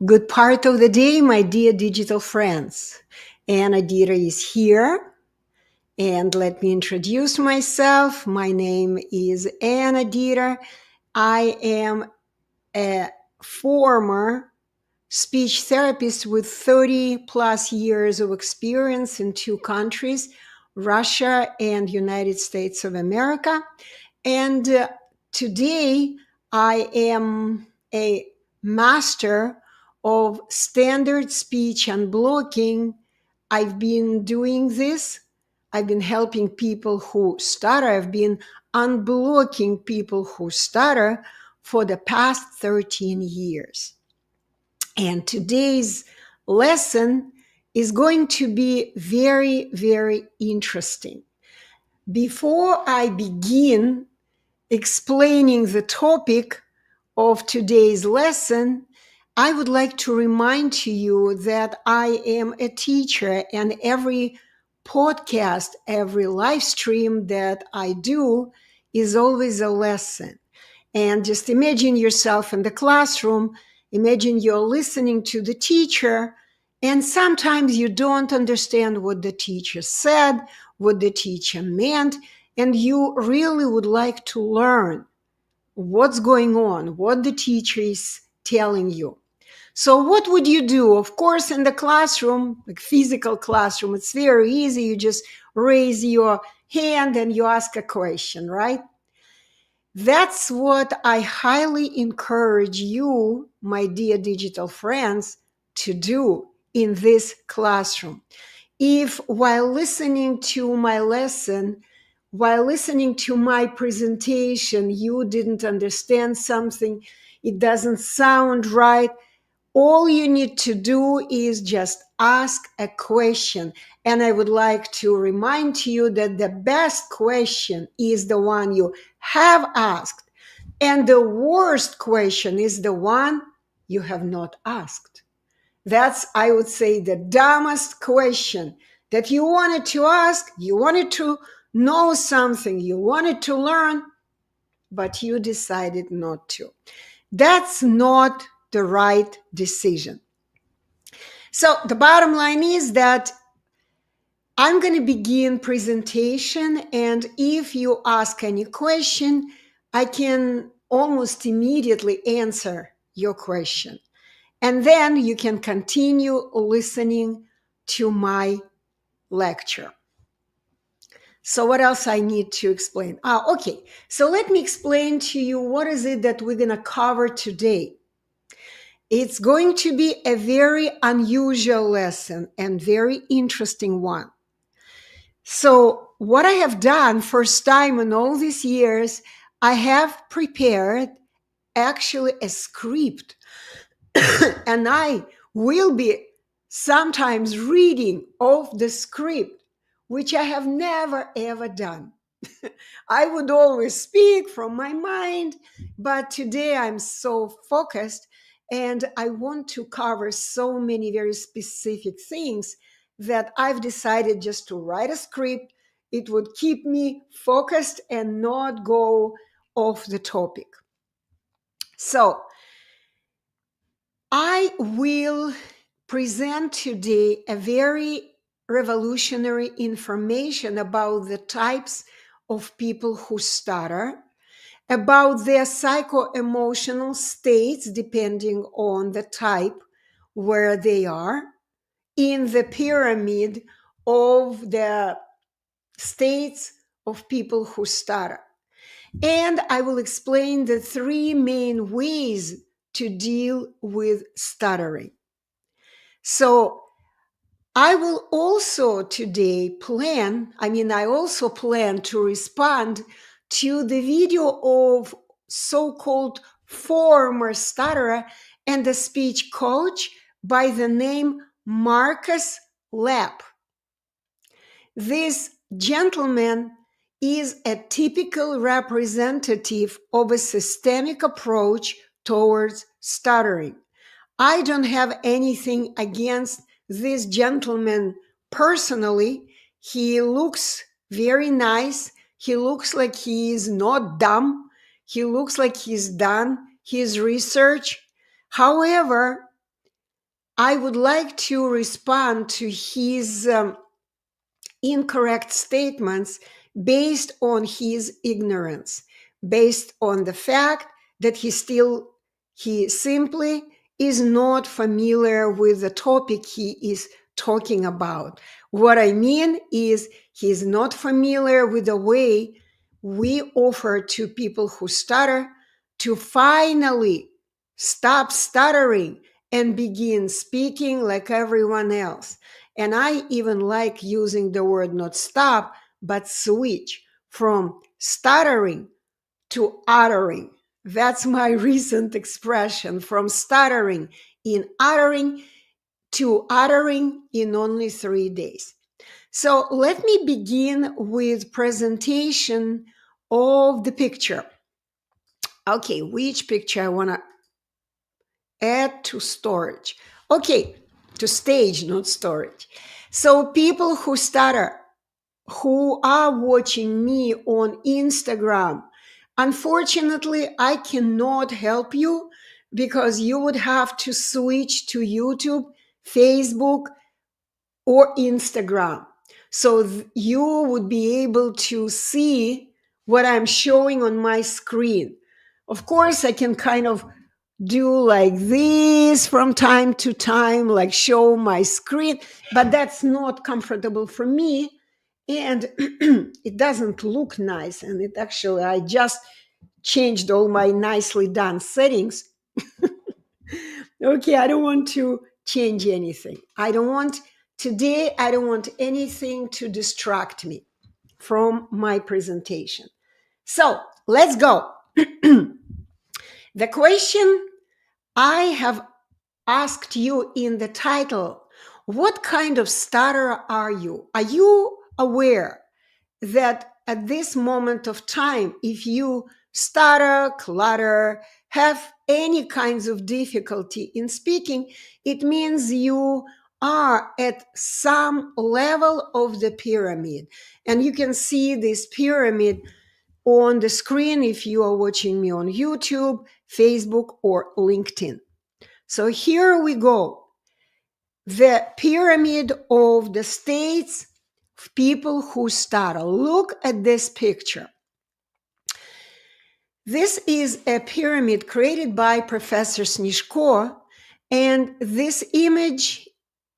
Good part of the day, my dear digital friends. Anna Dieter is here. And let me introduce myself. My name is Anna Dieter. I am a former speech therapist with 30 plus years of experience in two countries, Russia and United States of America. And today I am a master of standard speech unblocking. I've been doing this. I've been helping people who stutter. I've been unblocking people who stutter for the past 13 years. And today's lesson is going to be very, very interesting. Before I begin explaining the topic of today's lesson, I would like to remind to you that I am a teacher, and every podcast, every live stream that I do is always a lesson. And just imagine yourself in the classroom, imagine you're listening to the teacher, and sometimes you don't understand what the teacher said, what the teacher meant, and you really would like to learn what's going on, what the teacher is telling you. So what would you do? Of course, in the classroom, like physical classroom, it's very easy. You just raise your hand and you ask a question, right? That's what I highly encourage you, my dear digital friends, to do in this classroom. If while listening to my lesson, while listening to my presentation, you didn't understand something, it doesn't sound right, all you need to do is just ask a question. And I would like to remind you that the best question is the one you have asked. And the worst question is the one you have not asked. That's, I would say, the dumbest question that you wanted to ask. You wanted to know something, you wanted to learn, but you decided not to. That's not the right decision. So the bottom line is that I'm going to begin presentation, and if you ask any question, I can almost immediately answer your question. And then you can continue listening to my lecture. So what else I need to explain? Okay. So let me explain to you what is it that we're going to cover today. It's going to be a very unusual lesson and very interesting one. So what I have done, first time in all these years, I have prepared actually a script and I will be sometimes reading off the script, which I have never ever done. I would always speak from my mind, but today I'm so focused and I want to cover so many very specific things that I've decided just to write a script. It would keep me focused and not go off the topic. So I will present today a very revolutionary information about the types of people who stutter, about their psycho-emotional states depending on the type where they are in the pyramid of the states of people who stutter. And I will explain the three main ways to deal with stuttering. So I will also today I also plan to respond to the video of so-called former stutterer and a speech coach by the name Marcus Lepp. This gentleman is a typical representative of a systemic approach towards stuttering. I don't have anything against this gentleman personally. He looks very nice. He looks like he is not dumb. He looks like he's done his research. However, I would like to respond to his incorrect statements based on his ignorance, based on the fact that he simply is not familiar with the topic he is talking about. What I mean is he's not familiar with the way we offer to people who stutter to finally stop stuttering and begin speaking like everyone else. And I even like using the word not stop, but switch from stuttering to uttering. That's my recent expression, from stuttering in uttering to uttering in only 3 days. So let me begin with presentation of the picture. Okay, which picture I want to add to storage? Okay, to stage, not storage. So people who stutter, who are watching me on Instagram, unfortunately, I cannot help you because you would have to switch to YouTube, Facebook, or Instagram. So you would be able to see what I'm showing on my screen. Of course, I can kind of do like this from time to time, like show my screen, but that's not comfortable for me. And it doesn't look nice. And it actually, I just changed all my nicely done settings. Okay, I don't want to change anything. Today, I don't want anything to distract me from my presentation. So let's go. The question I have asked you in the title, what kind of stutterer are you? Are you aware that at this moment of time, if you stutter, clutter, have any kinds of difficulty in speaking, it means you are at some level of the pyramid. And you can see this pyramid on the screen if you are watching me on YouTube, Facebook, or LinkedIn. So here we go. The pyramid of the states of people who stutter. Look at this picture. This is a pyramid created by Professor Snezhko, and this image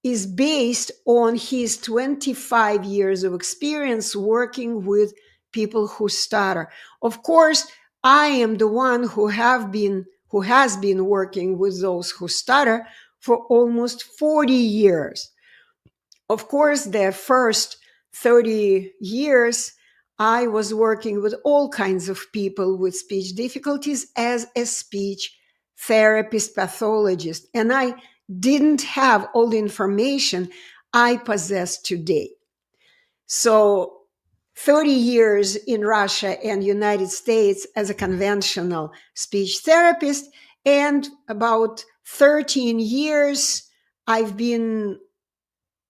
is based on his 25 years of experience working with people who stutter. Of course, I am the one who has been working with those who stutter for almost 40 years. Of course, the first 30 years, I was working with all kinds of people with speech difficulties as a speech therapist, pathologist, and I didn't have all the information I possess today. So 30 years in Russia and United States as a conventional speech therapist, and about 13 years I've been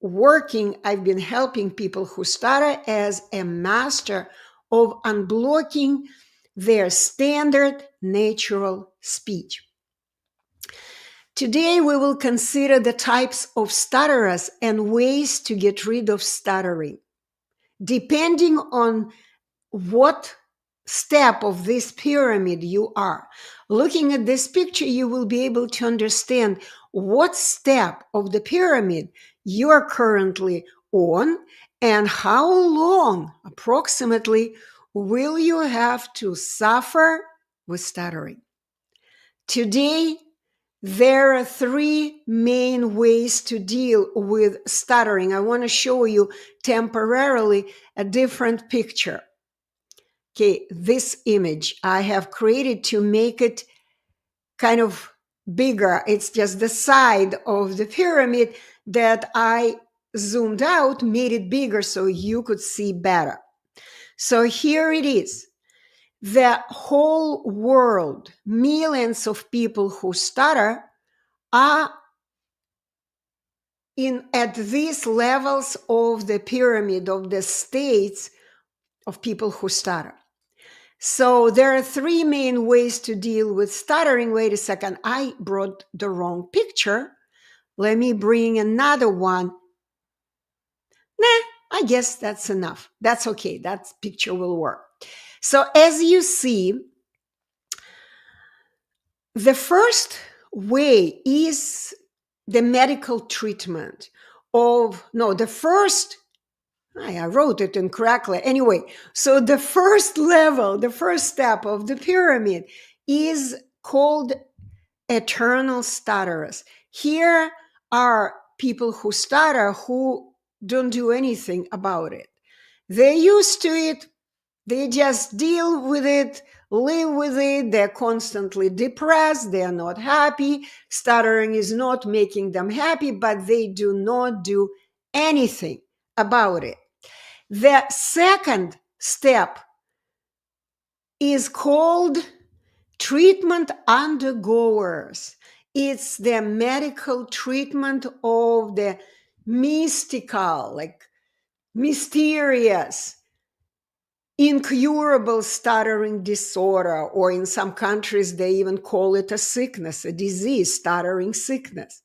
helping people who stutter as a master of unblocking their standard natural speech. Today, we will consider the types of stutterers and ways to get rid of stuttering. Depending on what step of this pyramid you are. Looking at this picture, you will be able to understand what step of the pyramid you are currently on and how long approximately will you have to suffer with stuttering. Today, there are 3 main ways to deal with stuttering. I want to show you temporarily a different picture. Okay, this image I have created to make it kind of bigger. It's just the side of the pyramid that I zoomed out, made it bigger so you could see better. So here it is. The whole world, millions of people who stutter are at these levels of the pyramid of the states of people who stutter. So there are 3 main ways to deal with stuttering. Wait a second, I brought the wrong picture. Let me bring another one. Nah, I guess that's enough. That's okay. That picture will work. So as you see, the first way is the medical treatment of, no, the first, I wrote it incorrectly. Anyway, so the first level, the first step of the pyramid is called eternal stutterers. Here are people who stutter who don't do anything about it. They're used to it. They just deal with it, live with it. They're constantly depressed. They're not happy. Stuttering is not making them happy, but they do not do anything about it. The second step is called treatment undergoers. It's the medical treatment of the mystical, like mysterious, incurable stuttering disorder, or in some countries, they even call it a sickness, a disease, stuttering sickness.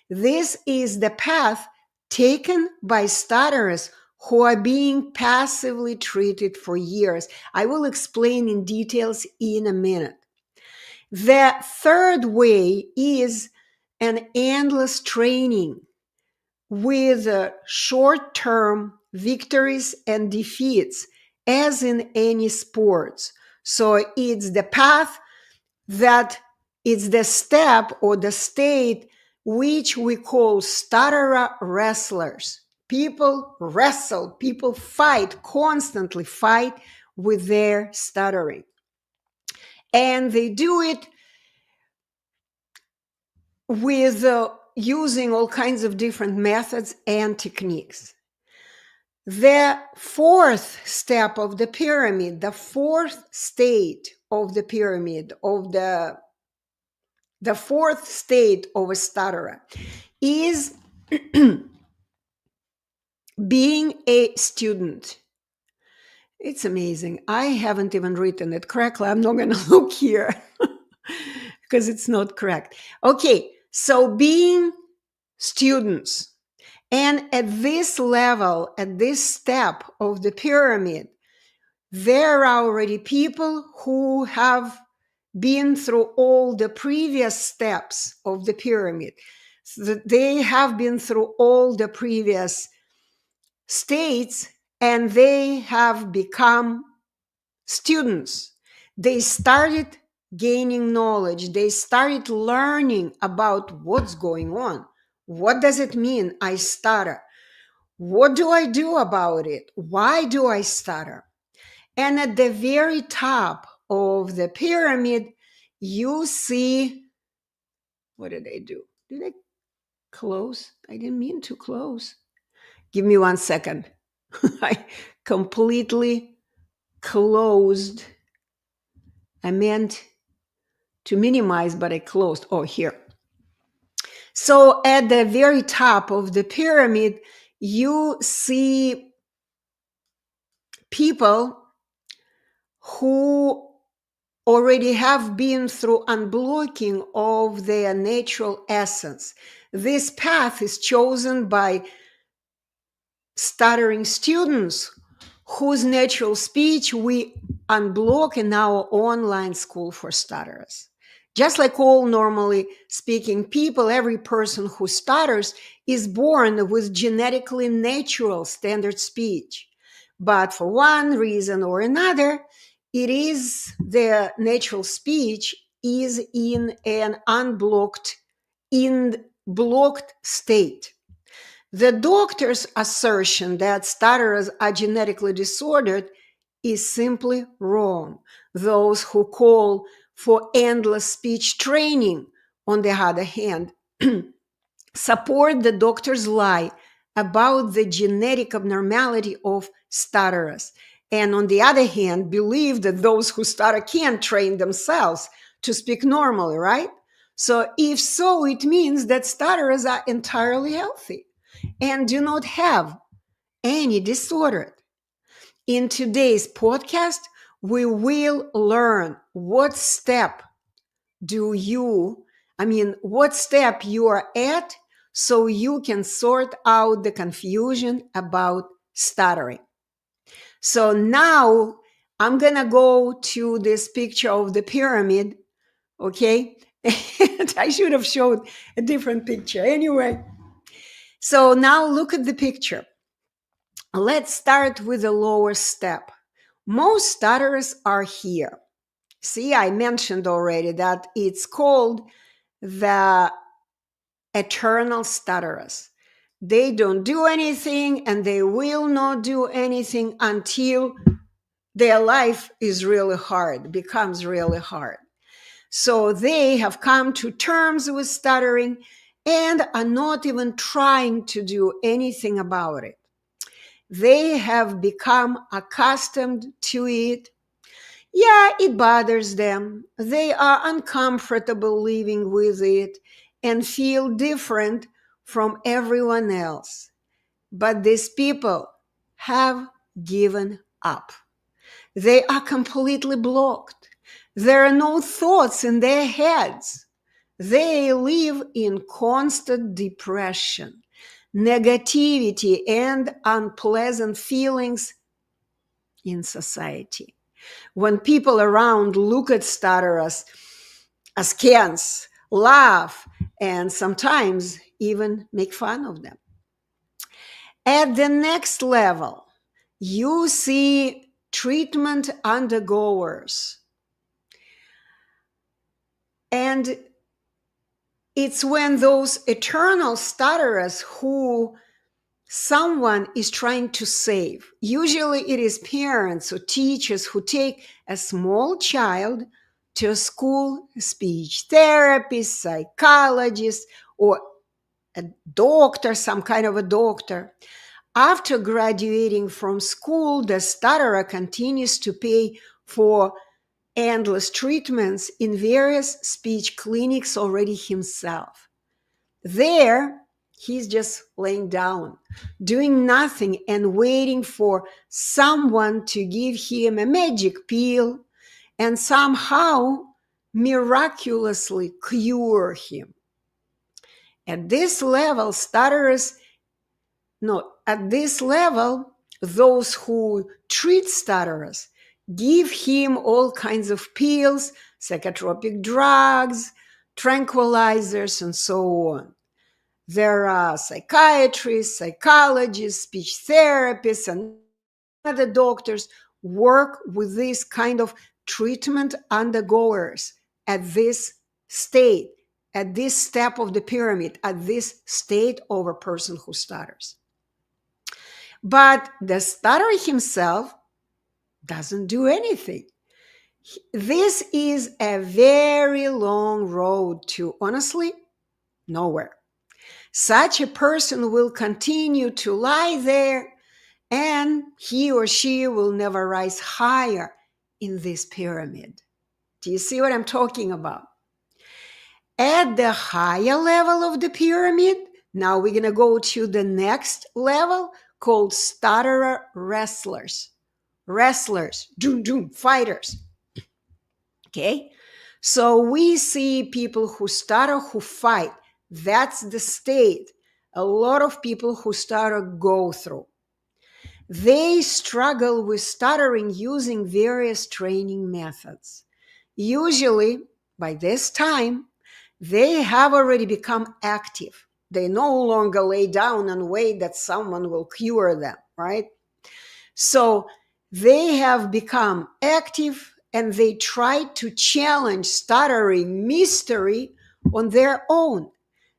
This is the path taken by stutterers who are being passively treated for years. I will explain in details in a minute. The third way is an endless training with short-term victories and defeats, as in any sports. So it's the path that it's the step or the state which we call stutterer wrestlers. People wrestle, people fight, constantly fight with their stuttering. And they do it with using all kinds of different methods and techniques. The fourth step of the pyramid, the fourth state of the pyramid, of the fourth state of a stutterer, is being a student. It's amazing. I haven't even written it correctly. I'm not going to look here because it's not correct. Okay, so being students. And at this level, at this step of the pyramid, there are already people who have been through all the previous steps of the pyramid. So they have been through all the previous states and they have become students. They started gaining knowledge. They started learning about what's going on. What does it mean I stutter? What do I do about it? Why do I stutter? And at the very top of the pyramid, you see, what did I do? Did I close? I didn't mean to close. Give me 1 second. I completely closed. I meant to minimize, but I closed. Oh, here. So at the very top of the pyramid, you see people who already have been through unblocking of their natural essence. This path is chosen by stuttering students whose natural speech we unblock in our online school for stutterers. Just like all normally speaking people, every person who stutters is born with genetically natural standard speech. But for one reason or another, it is their natural speech is in an unblocked, in blocked state. The doctor's assertion that stutterers are genetically disordered is simply wrong. Those who call for endless speech training, on the other hand, support the doctor's lie about the genetic abnormality of stutterers. And on the other hand, believe that those who stutter can't train themselves to speak normally, right? So if so, it means that stutterers are entirely healthy and do not have any disorder. In today's podcast, we will learn what step you are at so you can sort out the confusion about stuttering. So now I'm going to go to this picture of the pyramid, okay? I should have showed a different picture. Anyway, so now look at the picture. Let's start with the lower step. Most stutterers are here. See, I mentioned already that it's called the eternal stutterers. They don't do anything and they will not do anything until their life is really hard, becomes really hard. So they have come to terms with stuttering and are not even trying to do anything about it. They have become accustomed to it. Yeah, it bothers them. They are uncomfortable living with it and feel different from everyone else. But these people have given up. They are completely blocked. There are no thoughts in their heads. They live in constant depression, negativity, and unpleasant feelings in society. When people around look at stutterers askance, laugh, and sometimes even make fun of them. At the next level, you see treatment undergoers. And it's when those eternal stutterers who someone is trying to save. Usually it is parents or teachers who take a small child to a school, a speech therapist, psychologist, or a doctor, some kind of a doctor. After graduating from school, the stutterer continues to pay for endless treatments in various speech clinics already himself. There, he's just laying down, doing nothing and waiting for someone to give him a magic pill and somehow miraculously cure him. At this level, those who treat stutterers give him all kinds of pills, psychotropic drugs, tranquilizers, and so on. There are psychiatrists, psychologists, speech therapists, and other doctors work with this kind of treatment undergoers at this state, at this step of the pyramid, at this state of a person who stutters. But the stutterer himself doesn't do anything. This is a very long road to, honestly, nowhere. Such a person will continue to lie there and he or she will never rise higher in this pyramid. Do you see what I'm talking about? At the higher level of the pyramid, now we're going to go to the next level called stutterer wrestlers. Wrestlers, fighters. Okay? So we see people who stutter, who fight. That's the state a lot of people who stutter go through. They struggle with stuttering using various training methods. Usually, by this time, they have already become active. They no longer lay down and wait that someone will cure them, right? So they have become active and they try to challenge stuttering mystery on their own.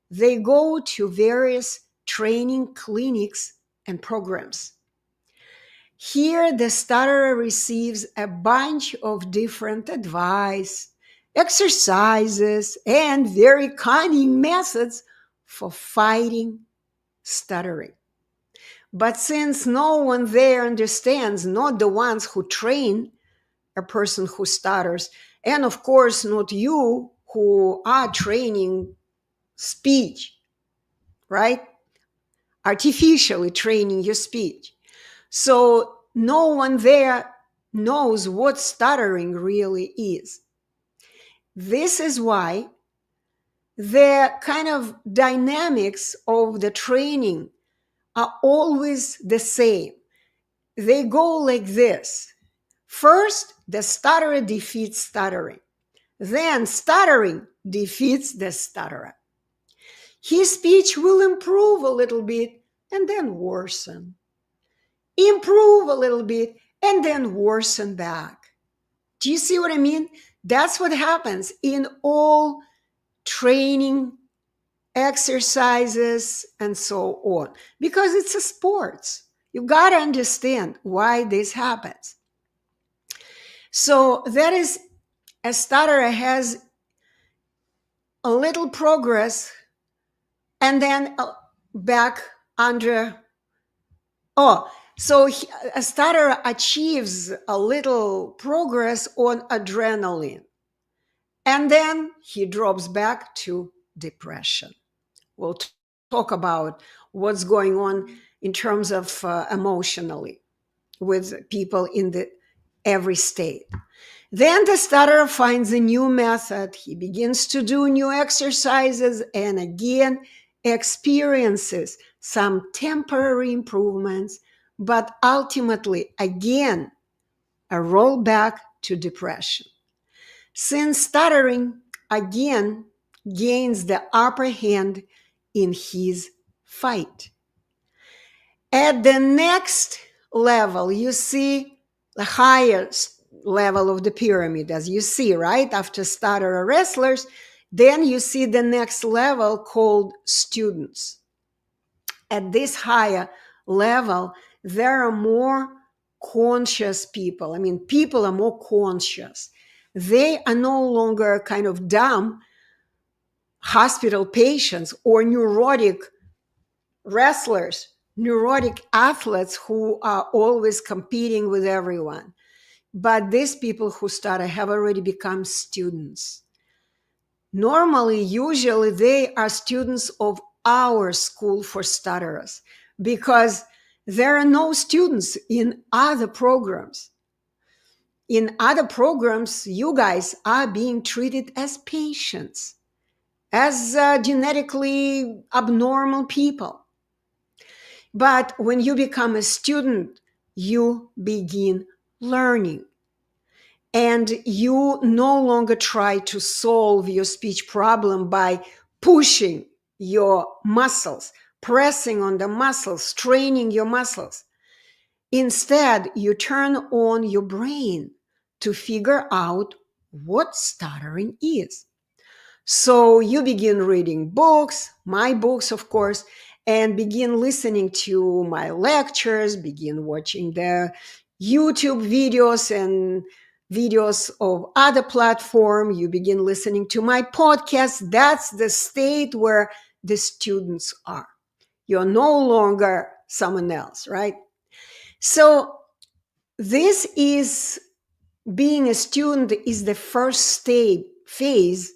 They go to various training clinics and programs. Here, the stutterer receives a bunch of different advice, exercises, and very cunning methods for fighting stuttering. But since no one there understands, not the ones who train a person who stutters, and of course, not you who are training speech, right? Artificially training your speech. So no one there knows what stuttering really is. This is why the kind of dynamics of the training are always the same. They go like this. First, the stutterer defeats stuttering. Then stuttering defeats the stutterer. His speech will improve a little bit and then worsen. Improve a little bit and then worsen back. Do you see what I mean? That's what happens in all training exercises and so on, because it's a sports. You got to understand why this happens. So that is, a stutterer has a little progress and then back under. So a stutterer achieves a little progress on adrenaline, and then he drops back to depression. We'll talk about what's going on in terms of emotionally with people in the every state. Then the stutterer finds a new method. He begins to do new exercises and again experiences some temporary improvements, but ultimately, again, a rollback to depression. Since stuttering again gains the upper hand in his fight. At the next level, you see the highest level of the pyramid, as you see, right? After stutterer wrestlers, then you see the next level called students. At this higher level, there are more conscious people. I mean, people are more conscious. They are no longer kind of dumb hospital patients or neurotic wrestlers, neurotic athletes who are always competing with everyone. But these people who stutter have already become students. Normally, usually, they are students of our school for stutterers because there are no students in other programs. In other programs, you guys are being treated as patients, as genetically abnormal people. But when you become a student, you begin learning. And you no longer try to solve your speech problem by pushing your muscles, pressing on the muscles, straining your muscles. Instead, you turn on your brain to figure out what stuttering is. So you begin reading books, my books, of course, and begin listening to my lectures, begin watching the YouTube videos and videos of other platforms. You begin listening to my podcast. That's the state where the students are. You're no longer someone else, right? So this is, being a student is the first phase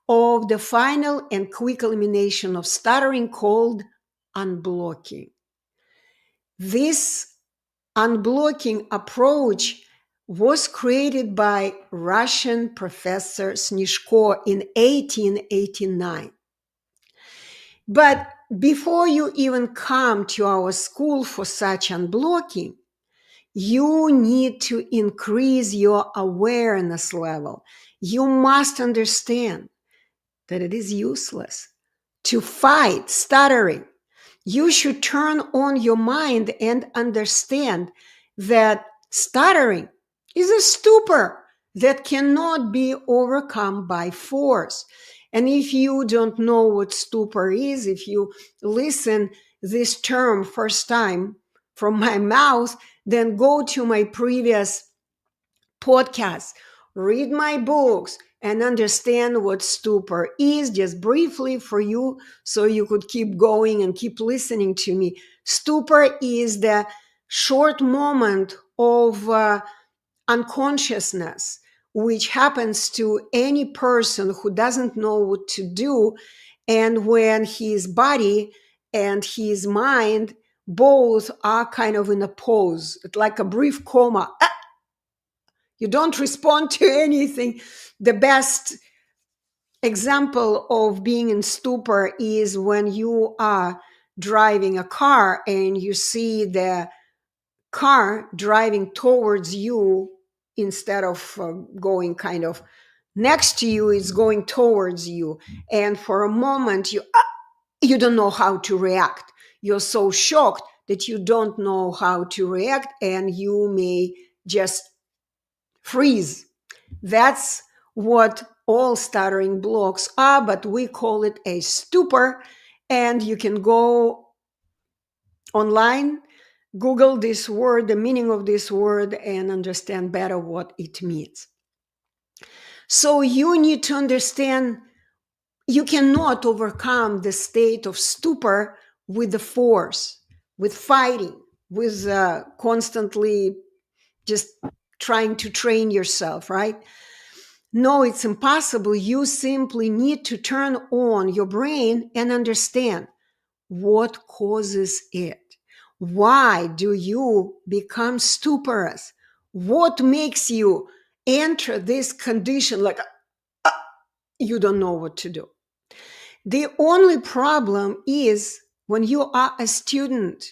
of the final and quick elimination of stuttering called unblocking. This unblocking approach was created by Russian professor Snezhko in 1889. But before you even come to our school for such unblocking, you need to increase your awareness level. You must understand that it is useless to fight stuttering. You should turn on your mind and understand that stuttering is a stupor that cannot be overcome by force. And if you don't know what stupor is, if you listen this term first time from my mouth, then go to my previous podcasts, read my books, and understand what stupor is, just briefly for you, so you could keep going and keep listening to me. Stupor is the short moment of unconsciousness, which happens to any person who doesn't know what to do, and when his body and his mind both are kind of in a pose, like a brief coma. You don't respond to anything. The best example of being in stupor is when you are driving a car and you see the car driving towards you instead of going kind of next to you, is going towards you, and for a moment you don't know how to react. You're so shocked that you don't know how to react, and you may just freeze. That's what all stuttering blocks are, but we call it a stupor. And you can go online, Google this word, the meaning of this word, and understand better what it means. So you need to understand you cannot overcome the state of stupor with the force, with fighting, with constantly just trying to train yourself, right? No, it's impossible. You simply need to turn on your brain and understand what causes it. Why do you become stuporous? What makes you enter this condition like you don't know what to do? The only problem is when you are a student,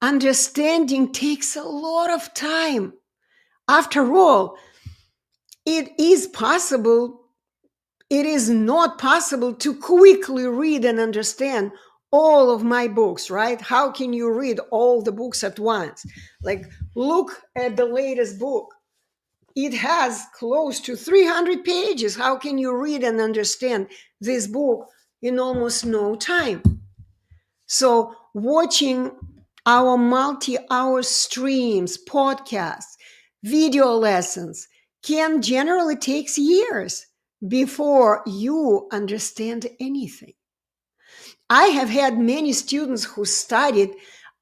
understanding takes a lot of time. After all, it is possible. It is not possible to quickly read and understand all of my books, right? How can you read all the books at once? Like, look at the latest book. It has close to 300 pages. How can you read and understand this book in almost no time? So, watching our multi-hour streams, podcasts, video lessons can generally take years before you understand anything. I have had many students who studied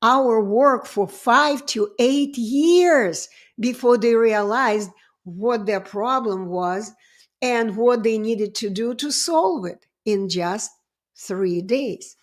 our work for 5 to 8 years before they realized what their problem was and what they needed to do to solve it in just 3 days.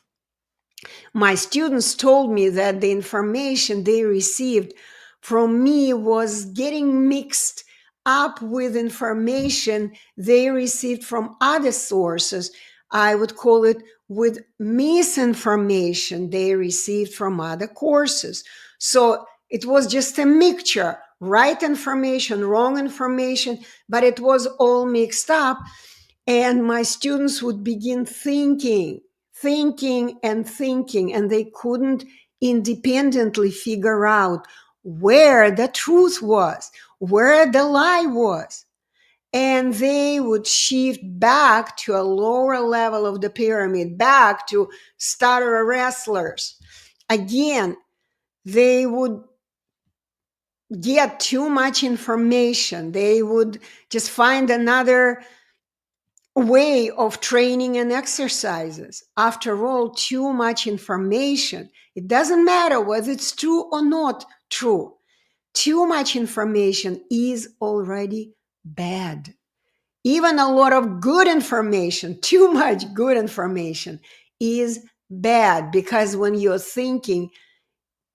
My students told me that the information they received from me was getting mixed up with information they received from other sources. I would call it with misinformation they received from other courses. So it was just a mixture, right information, wrong information, but it was all mixed up. And my students would begin thinking, and they couldn't independently figure out where the truth was, where the lie was. And they would shift back to a lower level of the pyramid, back to stutterer wrestlers. Again, they would get too much information. They would just find another way of training and exercises. After all, too much information. It doesn't matter whether it's true or not true. Too much information is already bad. Even a lot of good information, too much good information is bad, because when you're thinking,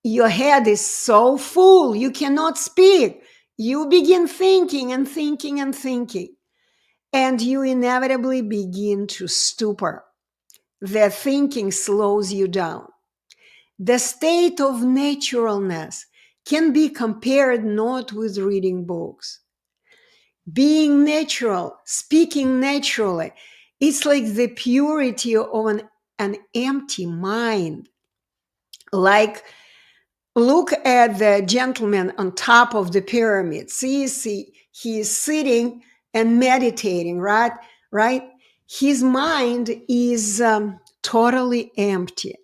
your head is so full, you cannot speak. You begin thinking and thinking and thinking, and you inevitably begin to stupor. The thinking slows you down. The state of naturalness can be compared not with reading books. Being natural, speaking naturally, it's like the purity of an empty mind. Like, look at the gentleman on top of the pyramid. See, he is sitting and meditating, right? Right? His mind is totally empty.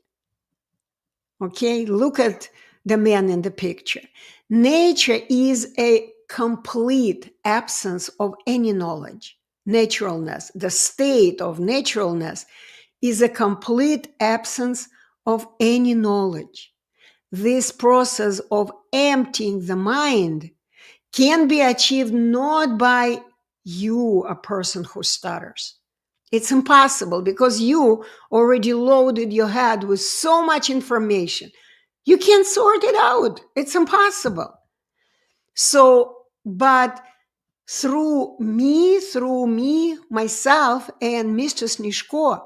Okay, look at the man in the picture. Nature is a complete absence of any knowledge. Naturalness, the state of naturalness, is a complete absence of any knowledge. This process of emptying the mind can be achieved not by you, a person who stutters. It's impossible, because you already loaded your head with so much information. You can't sort it out. It's impossible. So, but through me, myself, and Mr. Snezhko,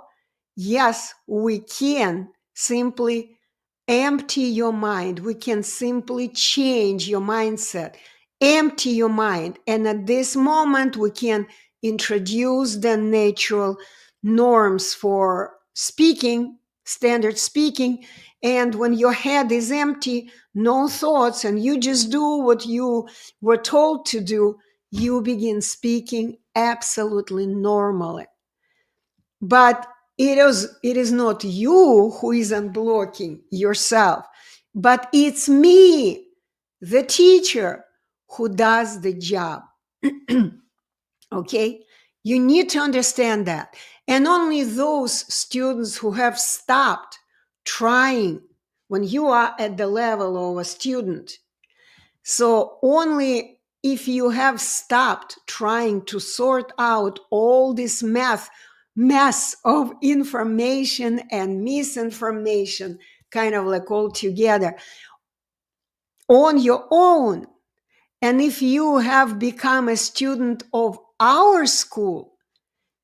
yes, we can simply empty your mind. We can simply change your mindset, empty your mind. And at this moment, we can introduce the natural norms for speaking, standard speaking. And when your head is empty, no thoughts, and you just do what you were told to do, you begin speaking absolutely normally. But it is not you who is unblocking yourself, but it's me, the teacher, who does the job. Okay? You need to understand that. And only those students who have stopped trying, when you are at the level of a student, so only if you have stopped trying to sort out all this mess of information and misinformation, kind of like all together, on your own, and if you have become a student of our school,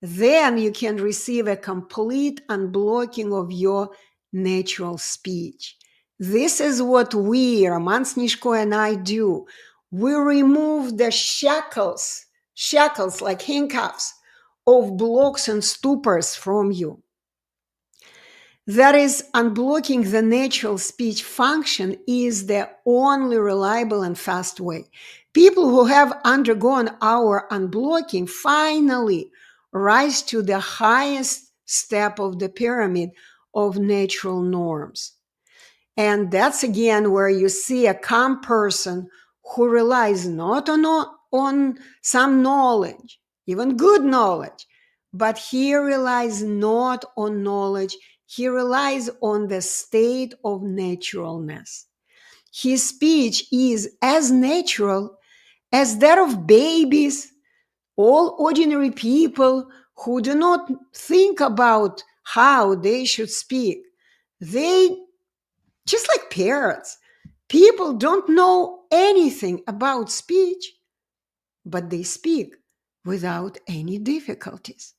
then you can receive a complete unblocking of your natural speech. This is what we, Roman Snezhko and I, do. We remove the shackles like handcuffs of blocks and stupors from you. That is, unblocking the natural speech function is the only reliable and fast way. People who have undergone our unblocking finally rise to the highest step of the pyramid of natural norms. And that's again where you see a calm person who relies not on some knowledge, even good knowledge, but he relies not on knowledge. He relies on the state of naturalness. His speech is as natural as that of babies, all ordinary people who do not think about how they should speak. They just like parrots. People don't know anything about speech, but they speak without any difficulties.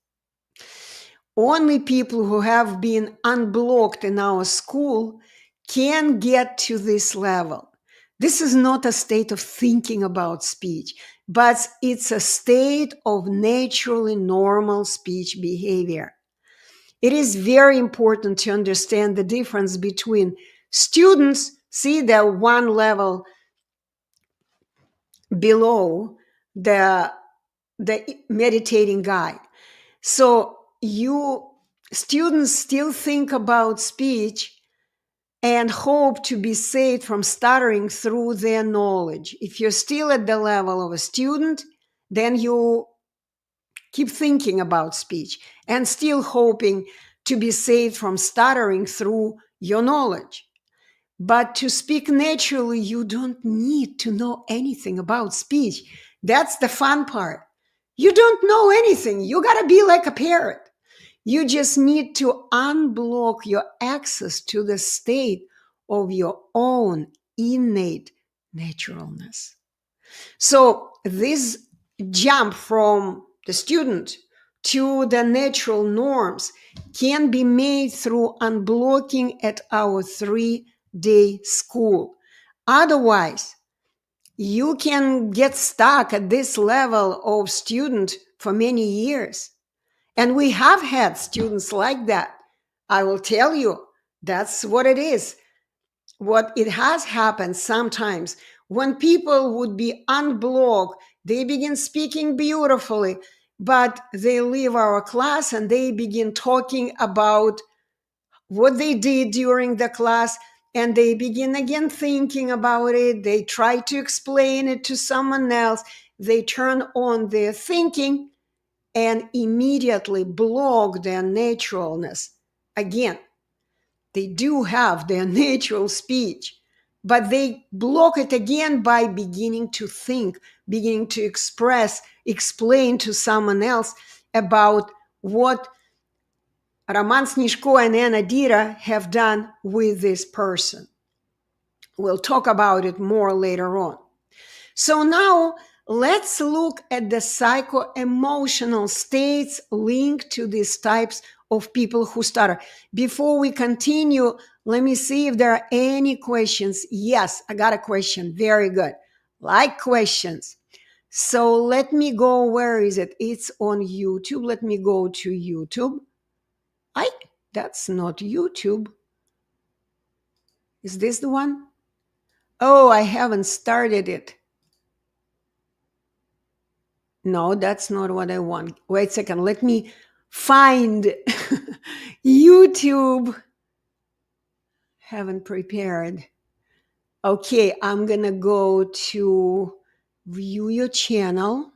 Only people who have been unblocked in our school can get to this level. This is not a state of thinking about speech, but it's a state of naturally normal speech behavior. It is very important to understand the difference between students, see the one level below the meditating guy. So you students still think about speech and hope to be saved from stuttering through their knowledge. If you're still at the level of a student, then you keep thinking about speech and still hoping to be saved from stuttering through your knowledge. But to speak naturally, you don't need to know anything about speech. That's the fun part. You don't know anything. You got to be like a parrot. You just need to unblock your access to the state of your own innate naturalness. So this jump from the student to the natural norms can be made through unblocking at our 3-day school. Otherwise, you can get stuck at this level of student for many years. And we have had students like that. I will tell you, that's what it is. What it has happened sometimes when people would be unblocked, they begin speaking beautifully, but they leave our class and they begin talking about what they did during the class, and they begin again thinking about it. They try to explain it to someone else. They turn on their thinking and immediately block their naturalness. Again, they do have their natural speech, but they block it again by beginning to think, beginning to explain to someone else about what Roman Snezhko and Anna have done with this person. We'll talk about it more later on. So now Let's look at the psycho-emotional states linked to these types of people who stutter. Before we continue, let me see if there are any questions. Yes, I got a question. Very good. Like questions. So let me go. Where is it? It's on YouTube. Let me go to YouTube. That's not YouTube. Is this the one? Oh, I haven't started it. No, that's not what I want. Wait a second. Let me find YouTube. Haven't prepared. Okay, I'm going to go to view your channel.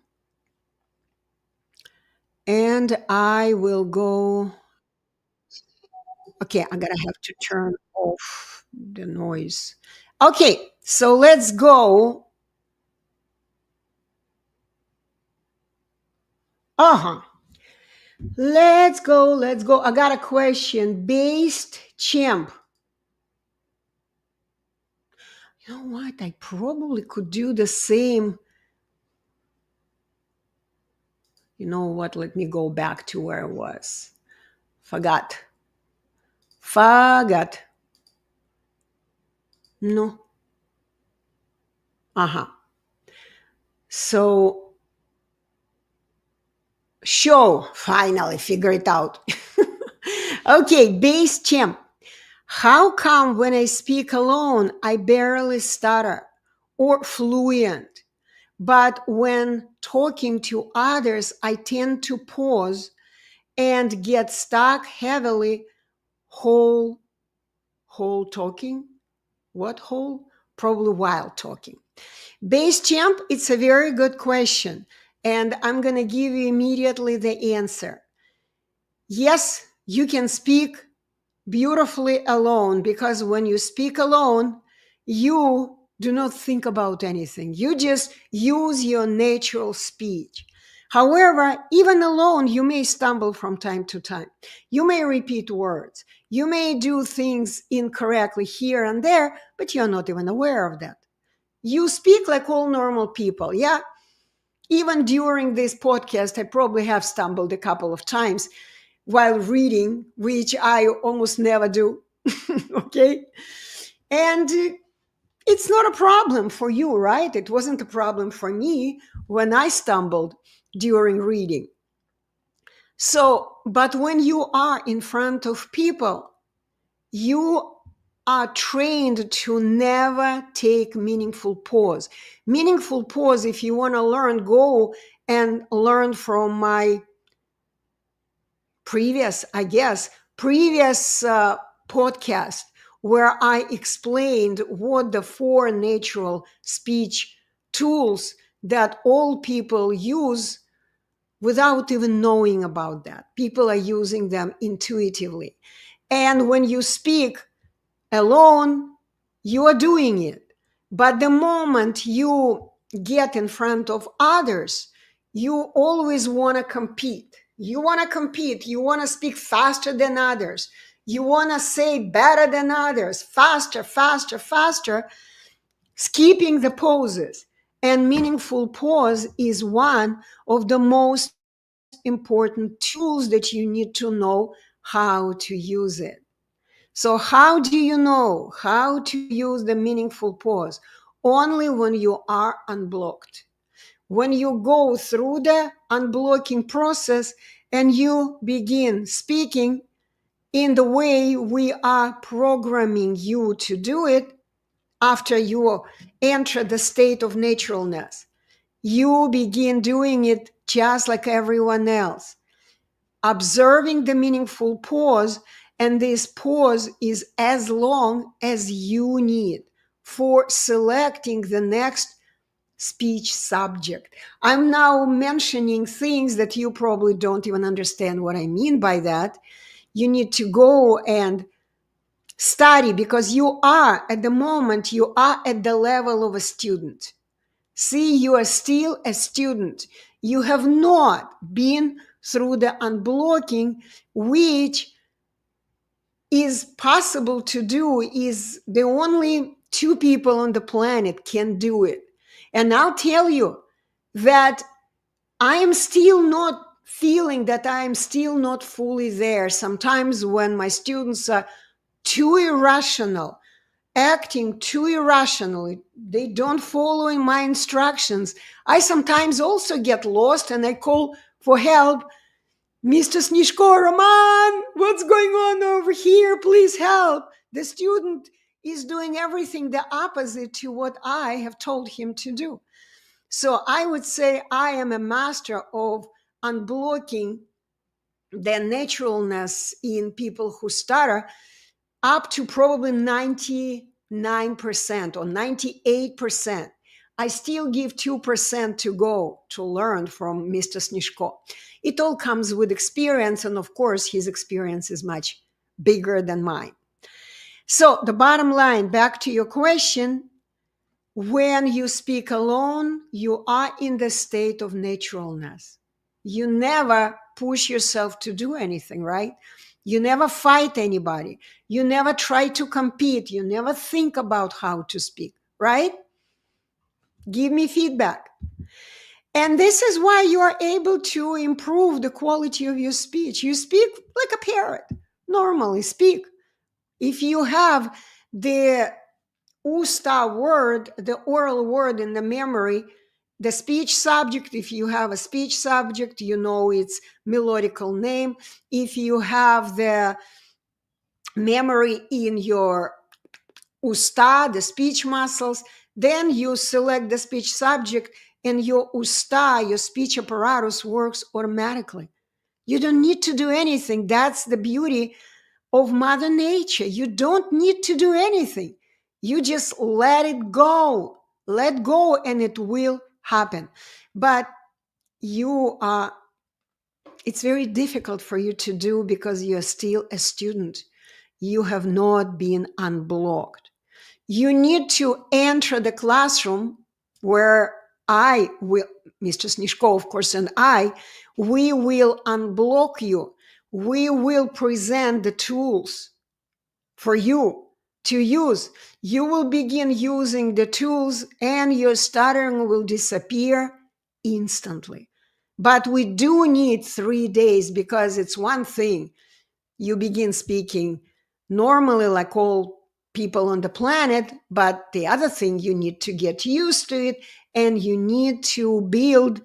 And I will go. Okay, I'm going to have to turn off the noise. Okay, so let's go. Uh-huh. Let's go. Let's go. I got a question. Based champ. You know what? I probably could do the same. You know what? Let me go back to where I was. Forgot. No. Uh-huh. So, show. Finally, figure it out. Okay, base champ. How come when I speak alone, I barely stutter or fluent? But when talking to others, I tend to pause and get stuck heavily whole talking. What whole? Probably while talking. Base champ, it's a very good question. And I'm going to give you immediately the answer. Yes, you can speak beautifully alone, because when you speak alone, you do not think about anything. You just use your natural speech. However, even alone, you may stumble from time to time. You may repeat words. You may do things incorrectly here and there, but you're not even aware of that. You speak like all normal people. Yeah. Even during this podcast, I probably have stumbled a couple of times while reading, which I almost never do. Okay. And it's not a problem for you, right? It wasn't a problem for me when I stumbled during reading. So, but when you are in front of people, you are trained to never take meaningful pause. Meaningful pause, if you want to learn, go and learn from my previous podcast, where I explained what the four natural speech tools that all people use without even knowing about that. People are using them intuitively. And when you speak alone, you are doing it. But the moment you get in front of others, you always want to compete. You want to compete. You want to speak faster than others. You want to say better than others, faster, faster, faster, skipping the pauses. And meaningful pause is one of the most important tools that you need to know how to use it. So how do you know how to use the meaningful pause? Only when you are unblocked. When you go through the unblocking process and you begin speaking in the way we are programming you to do it, after you enter the state of naturalness, you begin doing it just like everyone else, observing the meaningful pause. And this pause is as long as you need for selecting the next speech subject. I'm now mentioning things that you probably don't even understand what I mean by that. You need to go and study, because you are at the moment, you are at the level of a student. See, you are still a student. You have not been through the unblocking, which is possible to do, is the only two people on the planet can do it. And I'll tell you, that I am still not feeling that I am still not fully there. Sometimes when my students are too irrational, acting too irrationally, they don't following my instructions, I sometimes also get lost and I call for help. Mr. Snezhko, Roman, what's going on over here? Please help. The student is doing everything the opposite to what I have told him to do. So I would say I am a master of unblocking the naturalness in people who stutter up to probably 99% or 98%. I still give 2% to go to learn from Mr. Snezhko. It all comes with experience, and of course, his experience is much bigger than mine. So, the bottom line, back to your question, when you speak alone, you are in the state of naturalness. You never push yourself to do anything, right? You never fight anybody. You never try to compete. You never think about how to speak, right? Give me feedback. And this is why you are able to improve the quality of your speech. You speak like a parrot, normally speak. If you have the usta word, the oral word in the memory, the speech subject, if you have a speech subject, you know its melodical name. If you have the memory in your usta, the speech muscles, then you select the speech subject and your usta, your speech apparatus works automatically. You don't need to do anything. That's the beauty of Mother Nature. You don't need to do anything. You just let it go. Let go and it will happen. But it's very difficult for you to do because you're still a student. You have not been unblocked. You need to enter the classroom where I will, Mr. Snezhko, of course, and we will unblock you. We will present the tools for you to use. You will begin using the tools and your stuttering will disappear instantly. But we do need 3 days because it's one thing. You begin speaking normally like all people on the planet, but the other thing, you need to get used to it and you need to build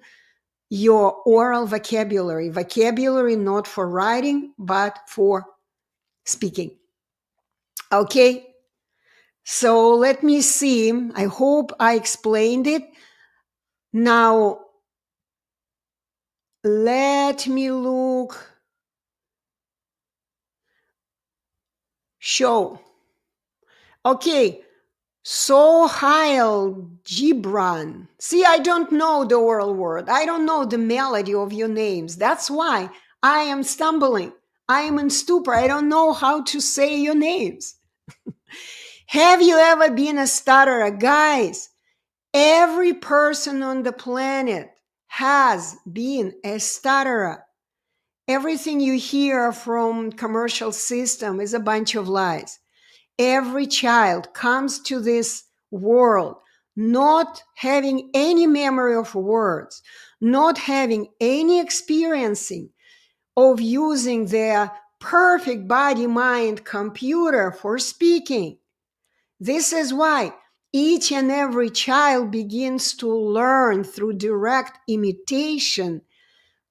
your oral vocabulary. Vocabulary not for writing, but for speaking. Okay, so let me see. I hope I explained it. Now, let me look. Show. Okay, Sohail Gibran. See, I don't know the oral word. I don't know the melody of your names. That's why I am stumbling. I am in stupor. I don't know how to say your names. Have you ever been a stutterer? Guys, every person on the planet has been a stutterer. Everything you hear from commercial system is a bunch of lies. Every child comes to this world not having any memory of words, not having any experiencing of using their perfect body-mind computer for speaking. This is why each and every child begins to learn through direct imitation,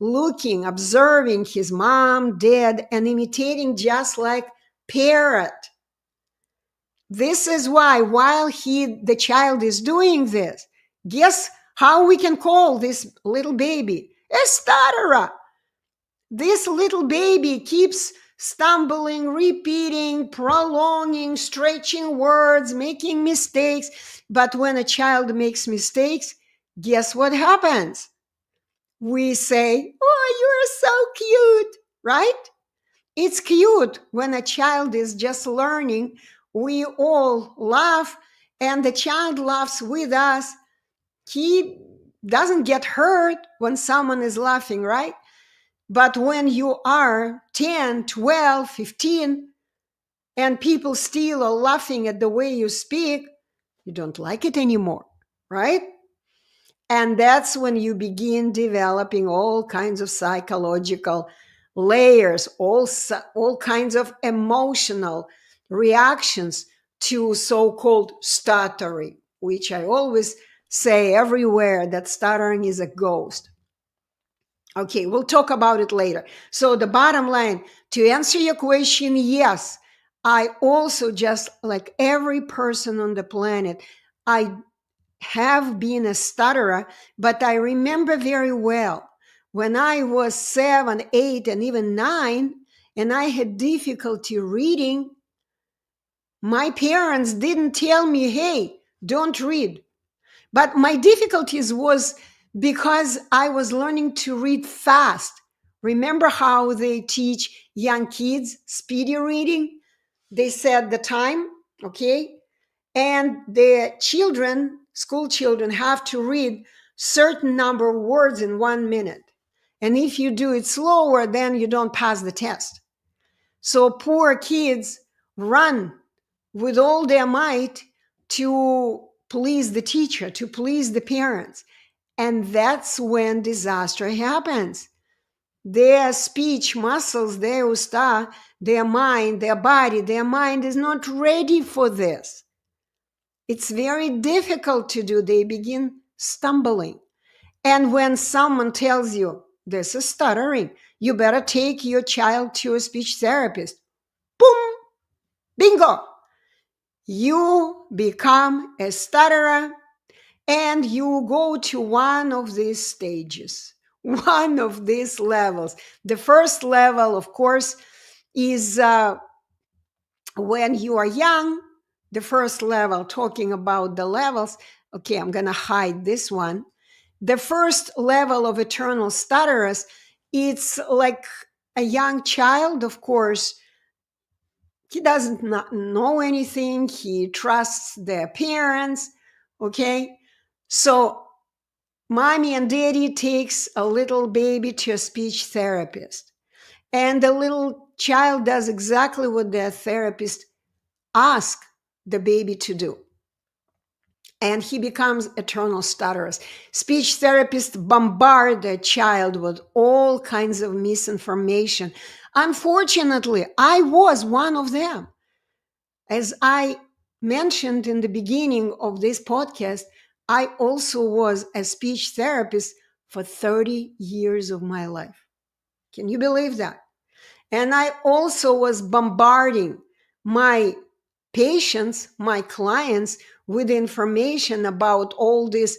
looking, observing his mom, dad, and imitating just like parrot. This is why while the child is doing this, guess how we can call this little baby? A stutterer. This little baby keeps stumbling, repeating, prolonging, stretching words, making mistakes. But when a child makes mistakes, guess what happens? We say, "Oh, you're so cute," right? It's cute when a child is just learning. We all laugh and the child laughs with us. He doesn't get hurt when someone is laughing, right? But when you are 10, 12, 15, and people still are laughing at the way you speak, you don't like it anymore, right? And that's when you begin developing all kinds of psychological layers, all kinds of emotional reactions to so-called stuttering, which I always say everywhere that stuttering is a ghost. Okay, we'll talk about it later. So the bottom line, to answer your question, yes, I also, just like every person on the planet, I have been a stutterer, but I remember very well when I was 7, 8, and even 9, and I had difficulty reading, my parents didn't tell me, hey, don't read. But my difficulties was because I was learning to read fast. Remember how they teach young kids speedy reading? They set the time, okay? And the children, school children, have to read certain number of words in 1 minute. And if you do it slower, then you don't pass the test. So poor kids run with all their might to please the teacher, to please the parents. And that's when disaster happens. Their speech muscles, their usta, their mind, their mind is not ready for this. It's very difficult to do. They begin stumbling. And when someone tells you this is stuttering, you better take your child to a speech therapist. Boom! Bingo! You become a stutterer and you go to one of these stages, one of these levels. The first level, of course, is when you are young. The first level, talking about the levels. Okay, I'm going to hide this one. The first level of eternal stutterers, it's like a young child, of course. He doesn't not know anything. He trusts their parents. Okay. So mommy and daddy takes a little baby to a speech therapist. And the little child does exactly what the therapist asks the baby to do. And he becomes eternal stutterers. Speech therapists bombard the child with all kinds of misinformation. Unfortunately, I was one of them. As I mentioned in the beginning of this podcast, I also was a speech therapist for 30 years of my life. Can you believe that? And I also was bombarding my patients, my clients, with information about all this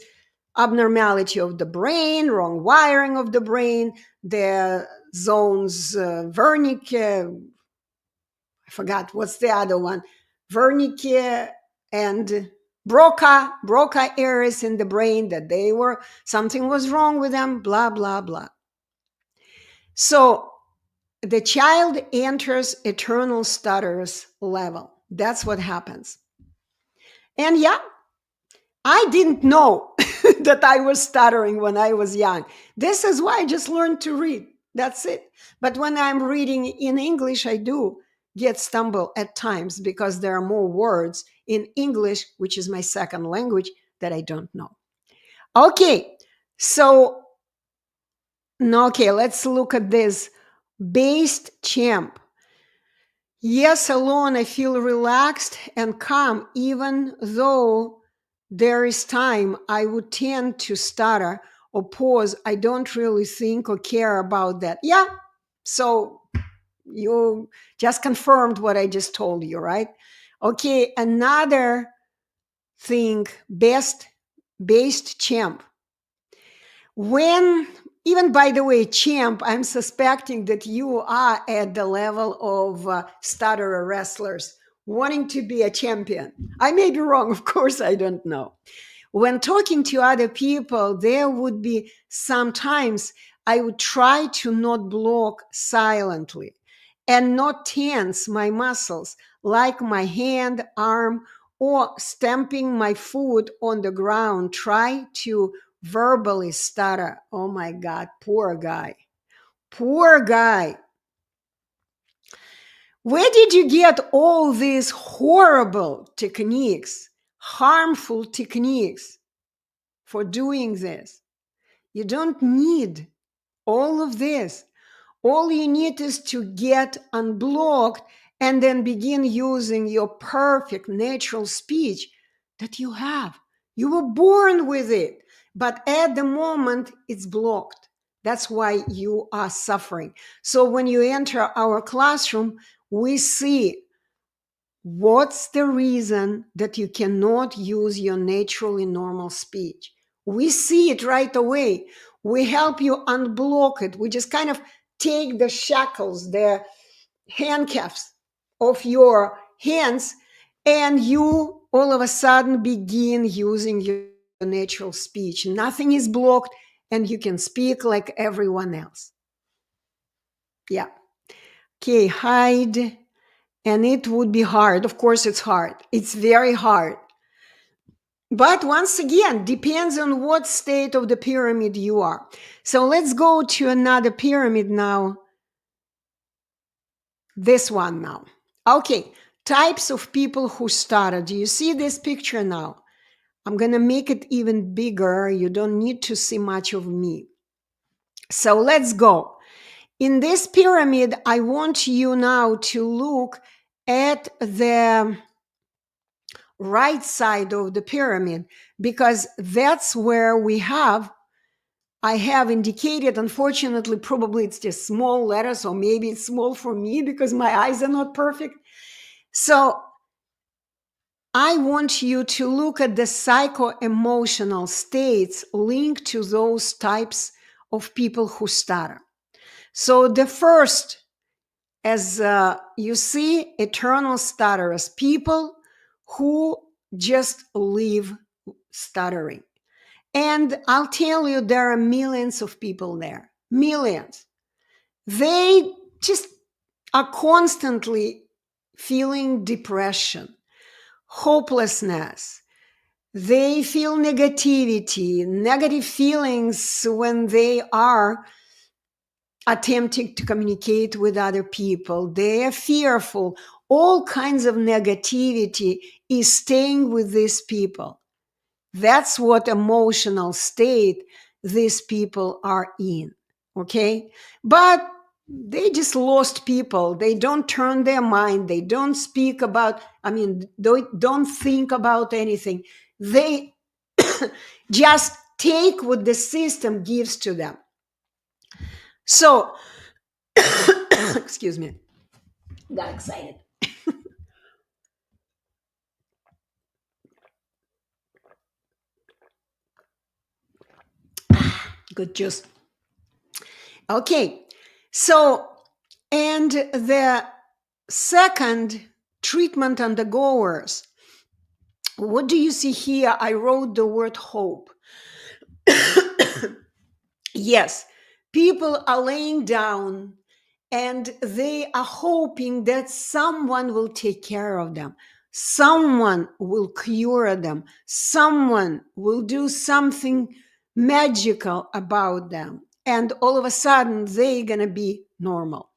abnormality of the brain, wrong wiring of the brain, the zones, Wernicke, I forgot what's the other one, Wernicke and Broca areas in the brain, that something was wrong with them, blah, blah, blah. So the child enters eternal stutters level. That's what happens. And yeah, I didn't know that I was stuttering when I was young. This is why I just learned to read. That's it. But when I'm reading in English, I do get stumble at times because there are more words in English, which is my second language, that I don't know. Okay, so let's look at this. Based champ. Yes, alone I feel relaxed and calm, even though there is time I would tend to stutter or pause. I don't really think or care about that. Yeah, so you just confirmed what I just told you, right? Okay, another thing, based champ. When, even by the way, champ, I'm suspecting that you are at the level of stutterer wrestlers wanting to be a champion. I may be wrong, of course, I don't know. When talking to other people, there would be sometimes I would try to not block silently and not tense my muscles, like my hand, arm, or stamping my foot on the ground, try to verbally stutter. Oh my God, poor guy. Poor guy. Where did you get all these horrible techniques, harmful techniques? for doing this. You don't need all of this. All you need is to get unblocked and then begin using your perfect natural speech that you have. You were born with it, but at the moment it's blocked. That's why you are suffering. So when you enter our classroom, we see what's the reason that you cannot use your naturally normal speech. We see it right away. We help you unblock it. We just kind of take the shackles, the handcuffs of your hands, and you all of a sudden begin using your natural speech. Nothing is blocked, and you can speak like everyone else. Yeah. Okay, hide. And it would be hard. Of course, it's hard. It's very hard. But once again, depends on what state of the pyramid you are. So let's go to another pyramid now. This one now. Okay, types of people who stutter. Do you see this picture now? I'm going to make it even bigger. You don't need to see much of me. So let's go. In this pyramid, I want you now to look at the right side of the pyramid, because that's where I have indicated, unfortunately, probably it's just small letters, or maybe it's small for me because my eyes are not perfect. So I want you to look at the psycho-emotional states linked to those types of people who stutter. So the first, as you see, eternal stutterers, people who just live stuttering. And I'll tell you, there are millions of people there. Millions. They just are constantly feeling depression, hopelessness. They feel negativity, negative feelings when they are attempting to communicate with other people. They are fearful. All kinds of negativity is staying with these people. That's what emotional state these people are in. Okay? But they just lost people. They don't turn their mind. They don't speak about, don't think about anything. They just take what the system gives to them. So, excuse me, got excited. Good juice. Okay, so, and the second treatment undergoers, what do you see here? I wrote the word hope. Yes, people are laying down and they are hoping that someone will take care of them. Someone will cure them. Someone will do something magical about them. And all of a sudden, they're going to be normal.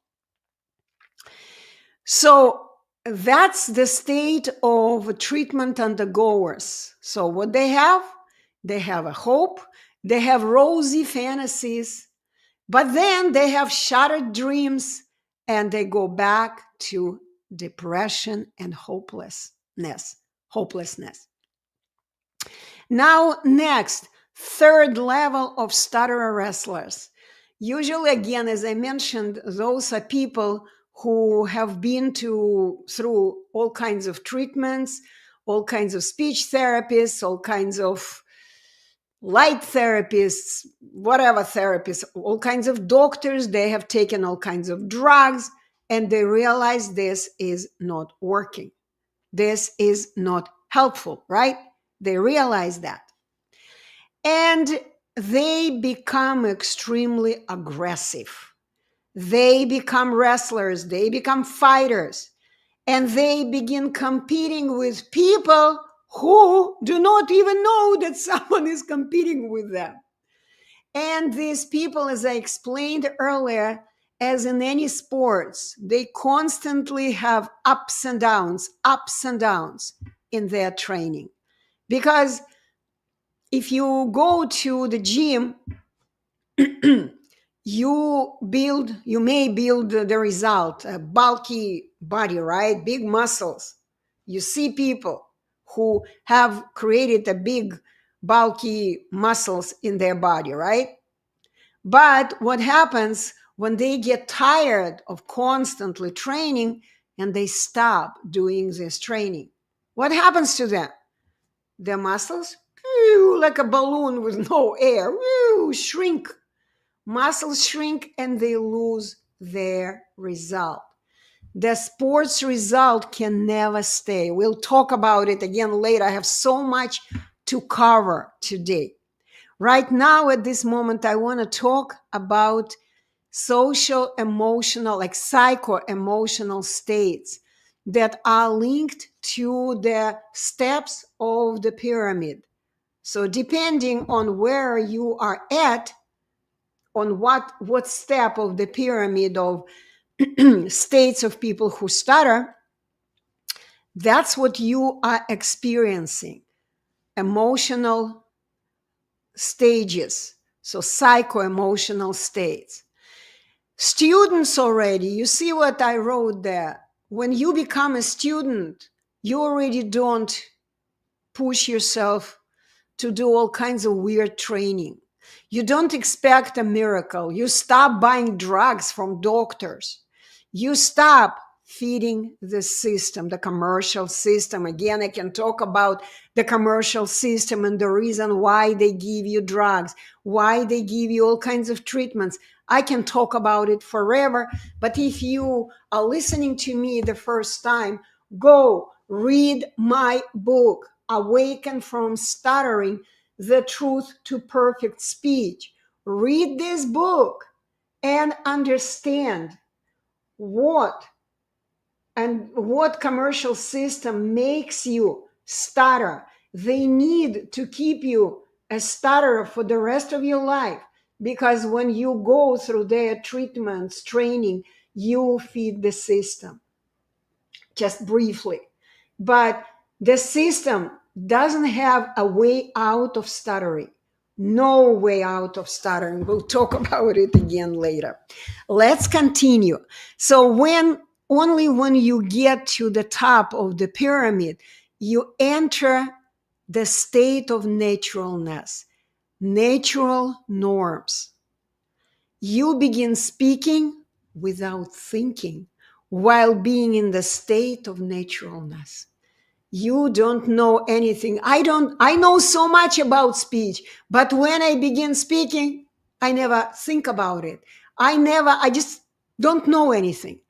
So that's the state of treatment undergoers. So what they have a hope, they have rosy fantasies, but then they have shattered dreams and they go back to depression and hopelessness. Now, next, third level of stutterer wrestlers. Usually, again, as I mentioned, those are people who have been through all kinds of treatments, all kinds of speech therapists, all kinds of light therapists, whatever therapists, all kinds of doctors. They have taken all kinds of drugs, and they realize this is not working. This is not helpful, right? They realize that. And they become extremely aggressive. They become wrestlers. They become fighters. And they begin competing with people who do not even know that someone is competing with them. And these people, as I explained earlier, as in any sports, they constantly have ups and downs in their training. Because if you go to the gym, you may build the result, a bulky body, right? Big muscles. You see people who have created a big, bulky muscles in their body, right? But what happens when they get tired of constantly training and they stop doing this training? What happens to them? Their muscles, like a balloon with no air, shrink. Muscles shrink and they lose their result. The sports result can never stay. We'll talk about it again later. I have so much to cover today. Right now, at this moment, I want to talk about social, emotional, like psycho emotional states that are linked to the steps of the pyramid. So, depending on where you are at, on what step of the pyramid of states of people who stutter, that's what you are experiencing. Emotional stages, so psycho-emotional states. Students already, you see what I wrote there? When you become a student, you already don't push yourself to do all kinds of weird training. You don't expect a miracle. You stop buying drugs from doctors. You stop feeding the system, the commercial system. Again, I can talk about the commercial system and the reason why they give you drugs, why they give you all kinds of treatments. I can talk about it forever, but if you are listening to me the first time, go read my book, Awaken from Stuttering, The Truth to Perfect Speech. Read this book and understand what commercial system makes you stutter. They need to keep you a stutterer for the rest of your life, because when you go through their treatments, training, you feed the system. Just briefly. But the system doesn't have a way out of stuttering. No way out of stuttering. We'll talk about it again later. Let's continue. So only when you get to the top of the pyramid, you enter the state of naturalness, natural norms. You begin speaking without thinking while being in the state of naturalness. You don't know anything. I know so much about speech, but when I begin speaking, I never think about it. I just don't know anything.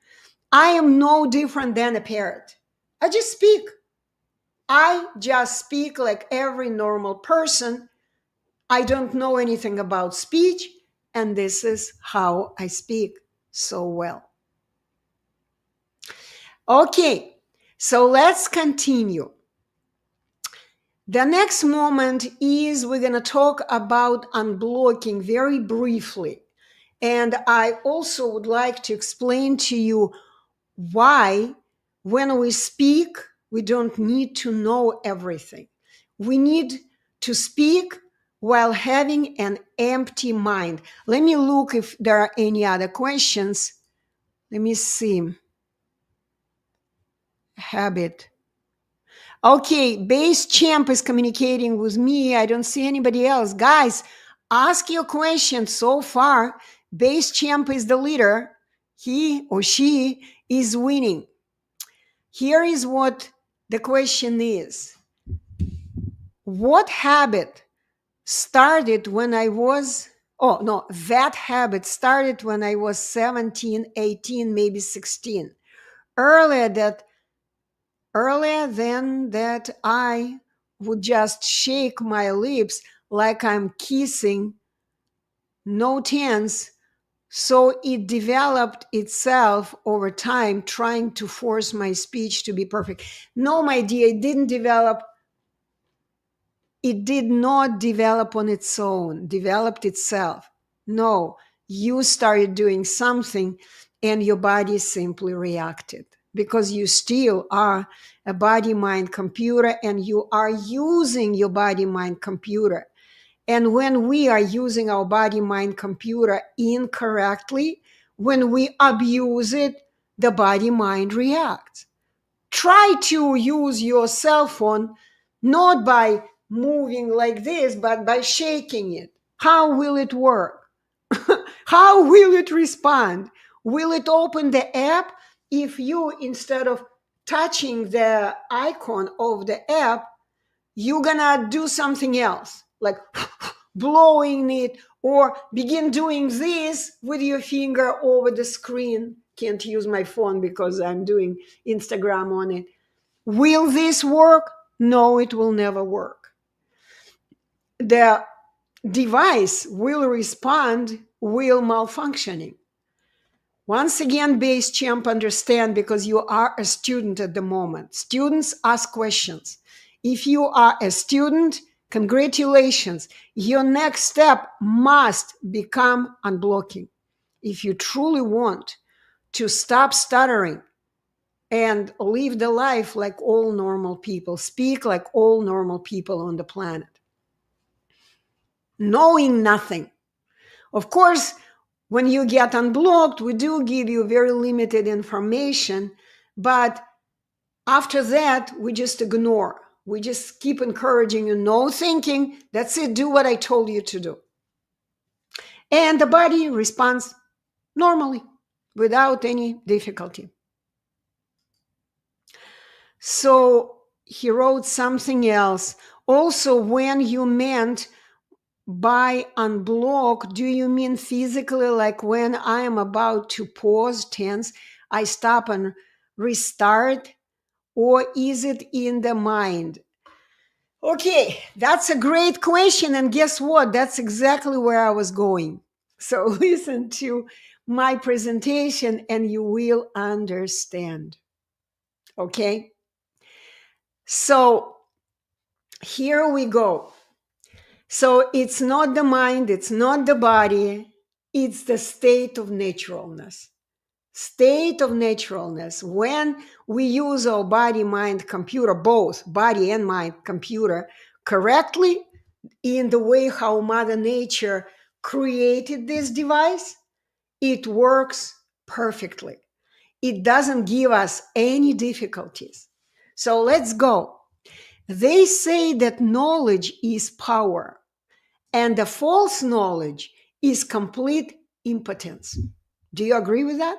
I am no different than a parrot. I just speak. I just speak like every normal person. I don't know anything about speech, and this is how I speak so well. Okay, so let's continue. The next moment is we're going to talk about unblocking very briefly. And I also would like to explain to you why, when we speak, we don't need to know everything. We need to speak while having an empty mind. Let me look if there are any other questions. Let me see. Habit. Okay, Base Champ is communicating with me. I don't see anybody else. Guys, ask your question. So far, Base Champ is the leader. He or she is winning. Here is what the question is. What habit started when I was, that habit started when I was 17, 18, maybe 16. Earlier than that, I would just shake my lips like I'm kissing, no tense. So it developed itself over time, trying to force my speech to be perfect. No, my dear, it didn't develop. It did not develop on its own, developed itself. No, you started doing something and your body simply reacted, because you still are a body-mind computer and you are using your body-mind computer. And when we are using our body mind computer incorrectly, when we abuse it, the body mind reacts. Try to use your cell phone not by moving like this, but by shaking it. How will it work? How will it respond? Will it open the app if you, instead of touching the icon of the app, you're gonna do something else, like blowing it, or begin doing this with your finger over the screen? Can't use my phone because I'm doing Instagram on it. Will this work? No, it will never work. The device will respond will malfunctioning. Once again, base champ, understand, because you are a student at the moment. Students ask questions. If you are a student, congratulations. Your next step must become unblocking. If you truly want to stop stuttering and live the life like all normal people, speak like all normal people on the planet, knowing nothing. Of course, when you get unblocked, we do give you very limited information, but after that, we just ignore. We just keep encouraging you, no thinking, that's it, do what I told you to do. And the body responds normally, without any difficulty. So he wrote something else. Also, when you meant by unblock, do you mean physically, like when I am about to pause tense, I stop and restart? Or is it in the mind? Okay, that's a great question. And guess what? That's exactly where I was going. So listen to my presentation and you will understand. Okay? So here we go. So it's not the mind, it's not the body, it's the state of naturalness. State of naturalness. When we use our body, mind, computer, both body and mind, computer, correctly, in the way how Mother Nature created this device, it works perfectly. It doesn't give us any difficulties. So let's go. They say that knowledge is power, and the false knowledge is complete impotence. Do you agree with that?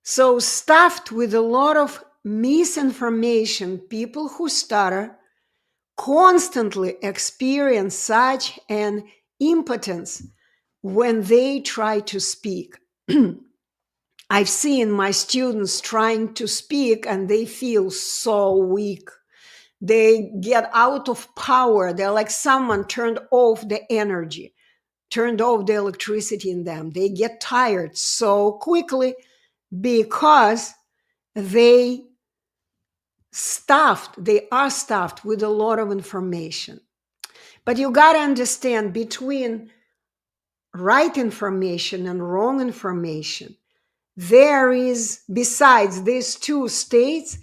So, stuffed with a lot of misinformation, people who stutter constantly experience such an impotence when they try to speak. I've seen my students trying to speak and they feel so weak. They get out of power. They're like someone turned off the energy, turned off the electricity in them. They get tired so quickly because they are stuffed with a lot of information. But you got to understand, between right information and wrong information, there is, besides these two states,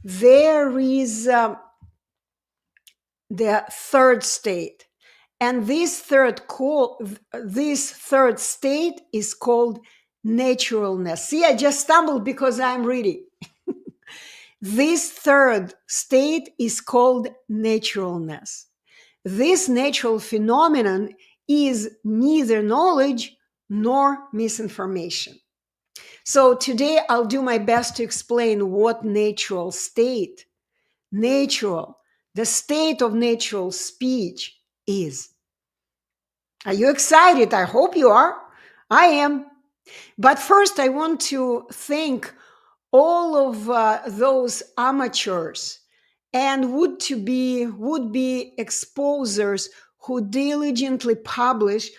there is the third state. And this third state is called naturalness. See, I just stumbled because I'm reading. This third state is called naturalness. This natural phenomenon is neither knowledge nor misinformation. So today I'll do my best to explain what natural state, the state of natural speech is. Are you excited? I hope you are. I am. But first, I want to thank all of those amateurs and would-be exposers who diligently publish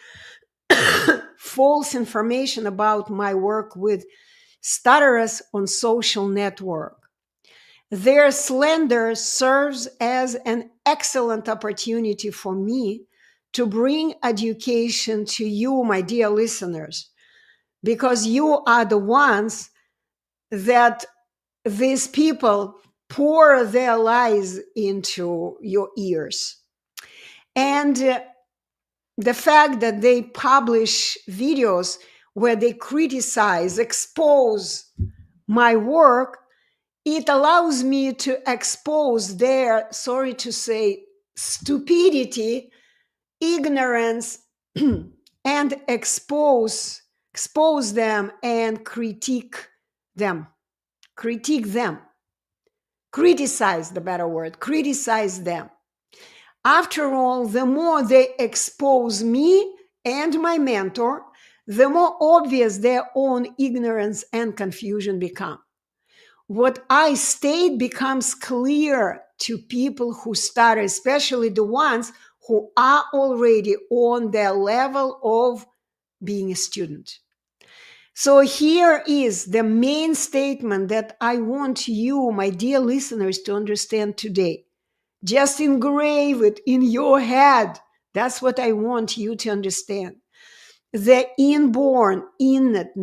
false information about my work with stutterers on social network. Their slander serves as an excellent opportunity for me to bring education to you, my dear listeners, because you are the ones that these people pour their lies into your ears. And the fact that they publish videos where they criticize, expose my work, it allows me to expose their, sorry to say, stupidity, ignorance, and expose them and them critique them criticize the better word criticize them. After all, the more they expose me and my mentor, the more obvious their own ignorance and confusion become. What I state becomes clear to people who stutter, especially the ones who are already on their level of being a student. So here is the main statement that I want you, my dear listeners, to understand today. Just engrave it in your head. That's what I want you to understand. The inborn, innate,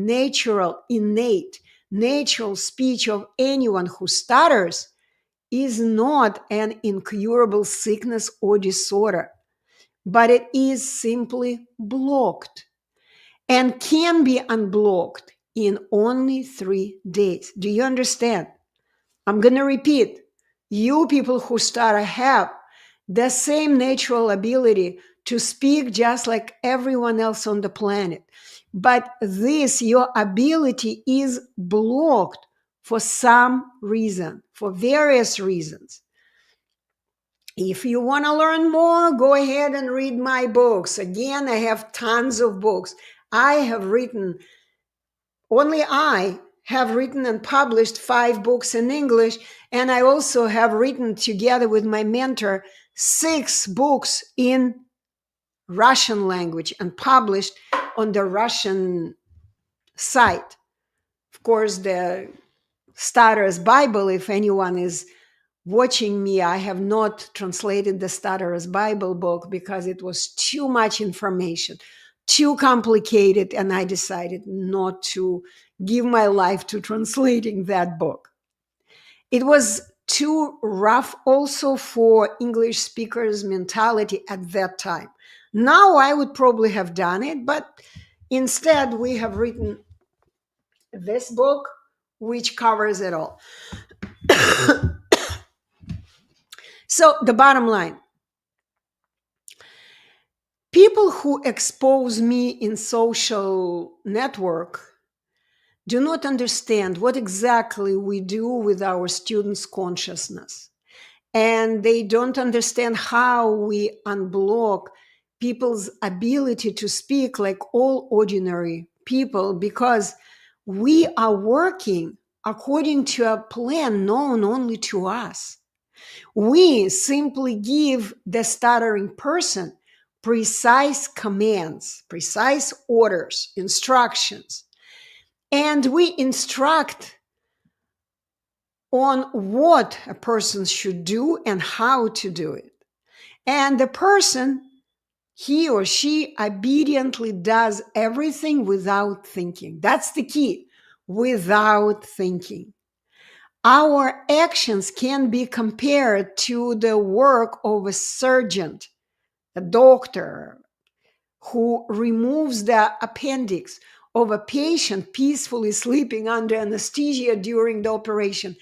natural speech of anyone who stutters is not an incurable sickness or disorder, but it is simply blocked and can be unblocked in only 3 days. Do you understand? I'm going to repeat. You people who stutter have the same natural ability to speak just like everyone else on the planet. But this, your ability, is blocked for some reason, for various reasons. If you want to learn more, go ahead and read my books. Again, I have tons of books. Only I have written and published 5 books in English, and I also have written together with my mentor 6 books in Russian language and published on the Russian site. Of course, the Stutterers Bible, if anyone is watching me, I have not translated the Stutterers Bible book because it was too much information, too complicated, and I decided not to give my life to translating that book. It was too rough also for English speakers' mentality at that time. Now I would probably have done it, but instead we have written this book, which covers it all. So the bottom line, people who expose me in social network do not understand what exactly we do with our students' consciousness. And they don't understand how we unblock people's ability to speak like all ordinary people, because we are working according to a plan known only to us. We simply give the stuttering person precise commands, precise orders, instructions, and we instruct on what a person should do and how to do it. And the person, he or she, obediently does everything without thinking. That's the key, without thinking. Our actions can be compared to the work of a surgeon, a doctor, who removes the appendix of a patient peacefully sleeping under anesthesia during the operation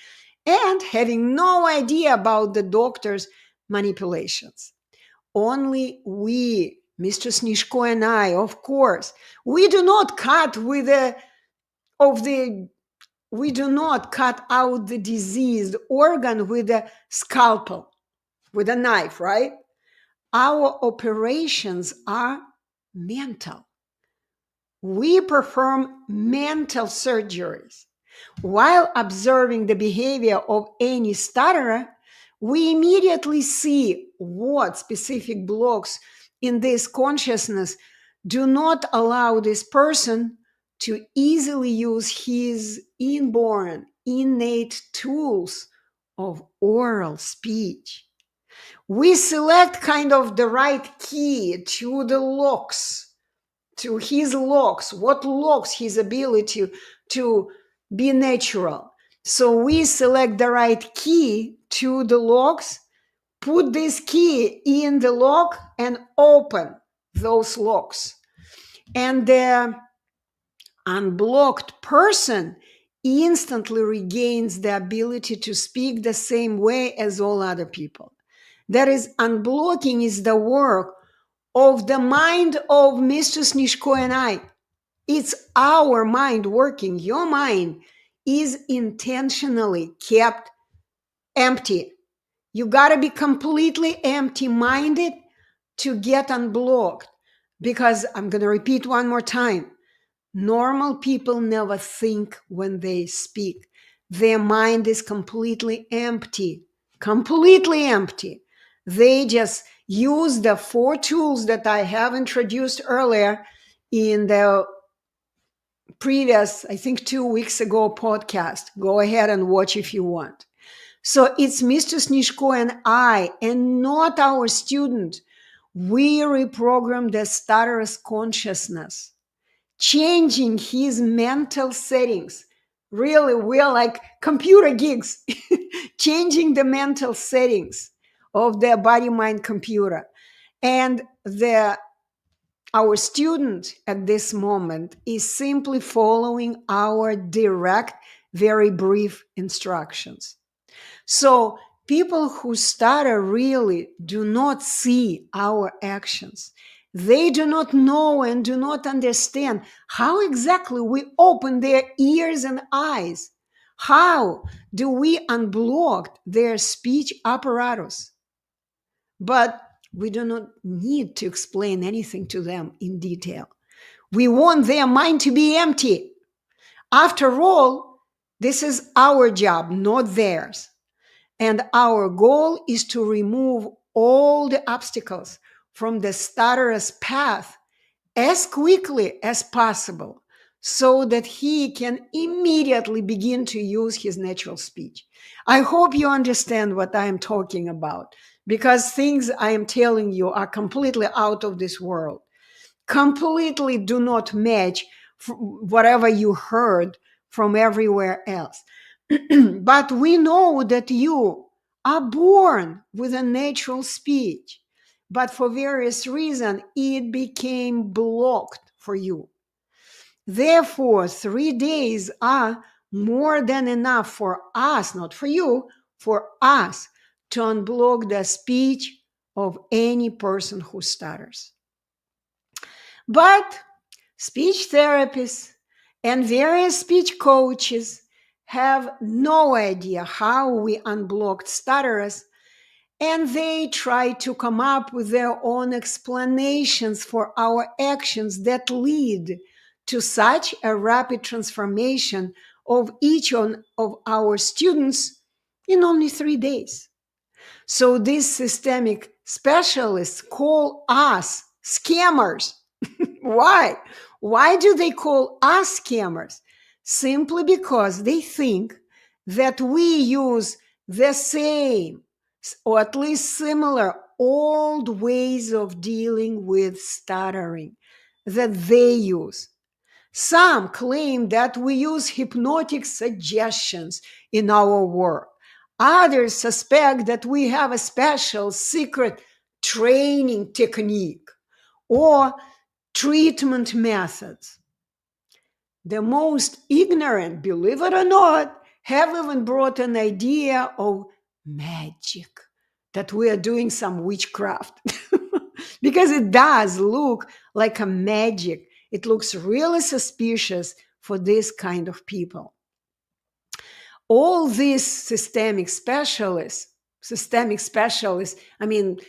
and having no idea about the doctor's manipulations. Only we, Mr. Snezhko and I, of course, we do not cut we do not cut out the diseased organ with a scalpel, with a knife, right? Our operations are mental. We perform mental surgeries. While observing the behavior of any stutterer, we immediately see what specific blocks in this consciousness do not allow this person to easily use his inborn, innate tools of oral speech. We select kind of the right key to the locks, to his locks, what locks his ability to be natural. So we select the right key to the locks put this key in the lock and open those locks. And the unblocked person instantly regains the ability to speak the same way as all other people. That is, unblocking is the work of the mind of Mr. Snezhko and I. It's our mind working. Your mind is intentionally kept empty. You got to be completely empty minded to get unblocked. Because I'm going to repeat one more time, normal people never think when they speak. Their mind is completely empty, completely empty. They just use the 4 tools that I have introduced earlier in the previous, I think 2 weeks ago podcast. Go ahead and watch if you want. So it's Mr. Snezhko and I, and not our student. We reprogram the stutterer's consciousness, changing his mental settings. Really, we're like computer geeks, changing the mental settings of their body mind computer. And our student at this moment is simply following our direct, very brief instructions. So people who stutter really do not see our actions. They do not know and do not understand how exactly we open their ears and eyes. How do we unblock their speech apparatus? But we do not need to explain anything to them in detail. We want their mind to be empty. After all, this is our job, not theirs. And our goal is to remove all the obstacles from the stutterer's path as quickly as possible so that he can immediately begin to use his natural speech. I hope you understand what I am talking about, because things I am telling you are completely out of this world, completely do not match whatever you heard from everywhere else. But we know that you are born with a natural speech, but for various reasons, it became blocked for you. Therefore, 3 days are more than enough for us, not for you, for us to unblock the speech of any person who stutters. But speech therapists and various speech coaches have no idea how we unblocked stutterers, and they try to come up with their own explanations for our actions that lead to such a rapid transformation of each one of our students in only 3 days. So these systemic specialists call us scammers. Why? Why do they call us scammers? Simply because they think that we use the same or at least similar old ways of dealing with stuttering that they use. Some claim that we use hypnotic suggestions in our work. Others suspect that we have a special secret training technique or treatment methods. The most ignorant, believe it or not, have even brought an idea of magic, that we are doing some witchcraft. Because it does look like a magic. It looks really suspicious for this kind of people. All these systemic specialists, I mean,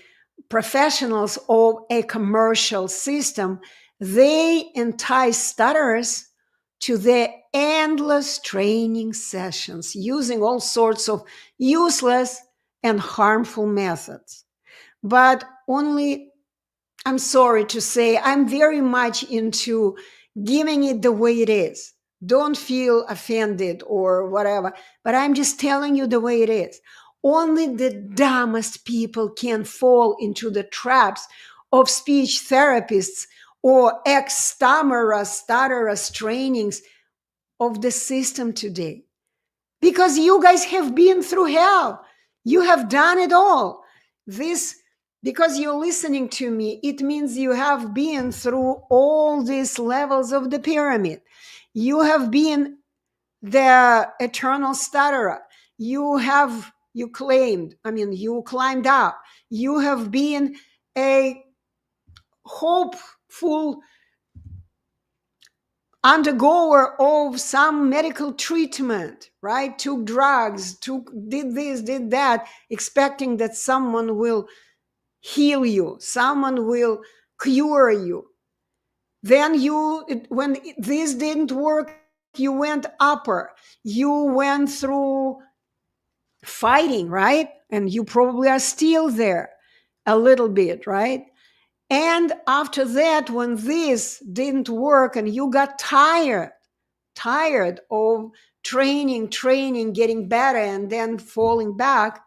professionals of a commercial system, they entice stutterers to their endless training sessions using all sorts of useless and harmful methods. But only, I'm sorry to say, I'm very much into giving it the way it is. Don't feel offended or whatever, but I'm just telling you the way it is. Only the dumbest people can fall into the traps of speech therapists or stutterers trainings of the system today. Because you guys have been through hell. You have done it all. This, because you're listening to me, it means you have been through all these levels of the pyramid. You have been the eternal stutterer. You claimed, I mean, you climbed up. You have been a hopeful undergoer of some medical treatment, right? Took drugs, did this, did that, expecting that someone will heal you, someone will cure you. Then when this didn't work, you went upper. You went through fighting, right? And you probably are still there a little bit, right? And after that, when this didn't work and you got tired of training, getting better, and then falling back,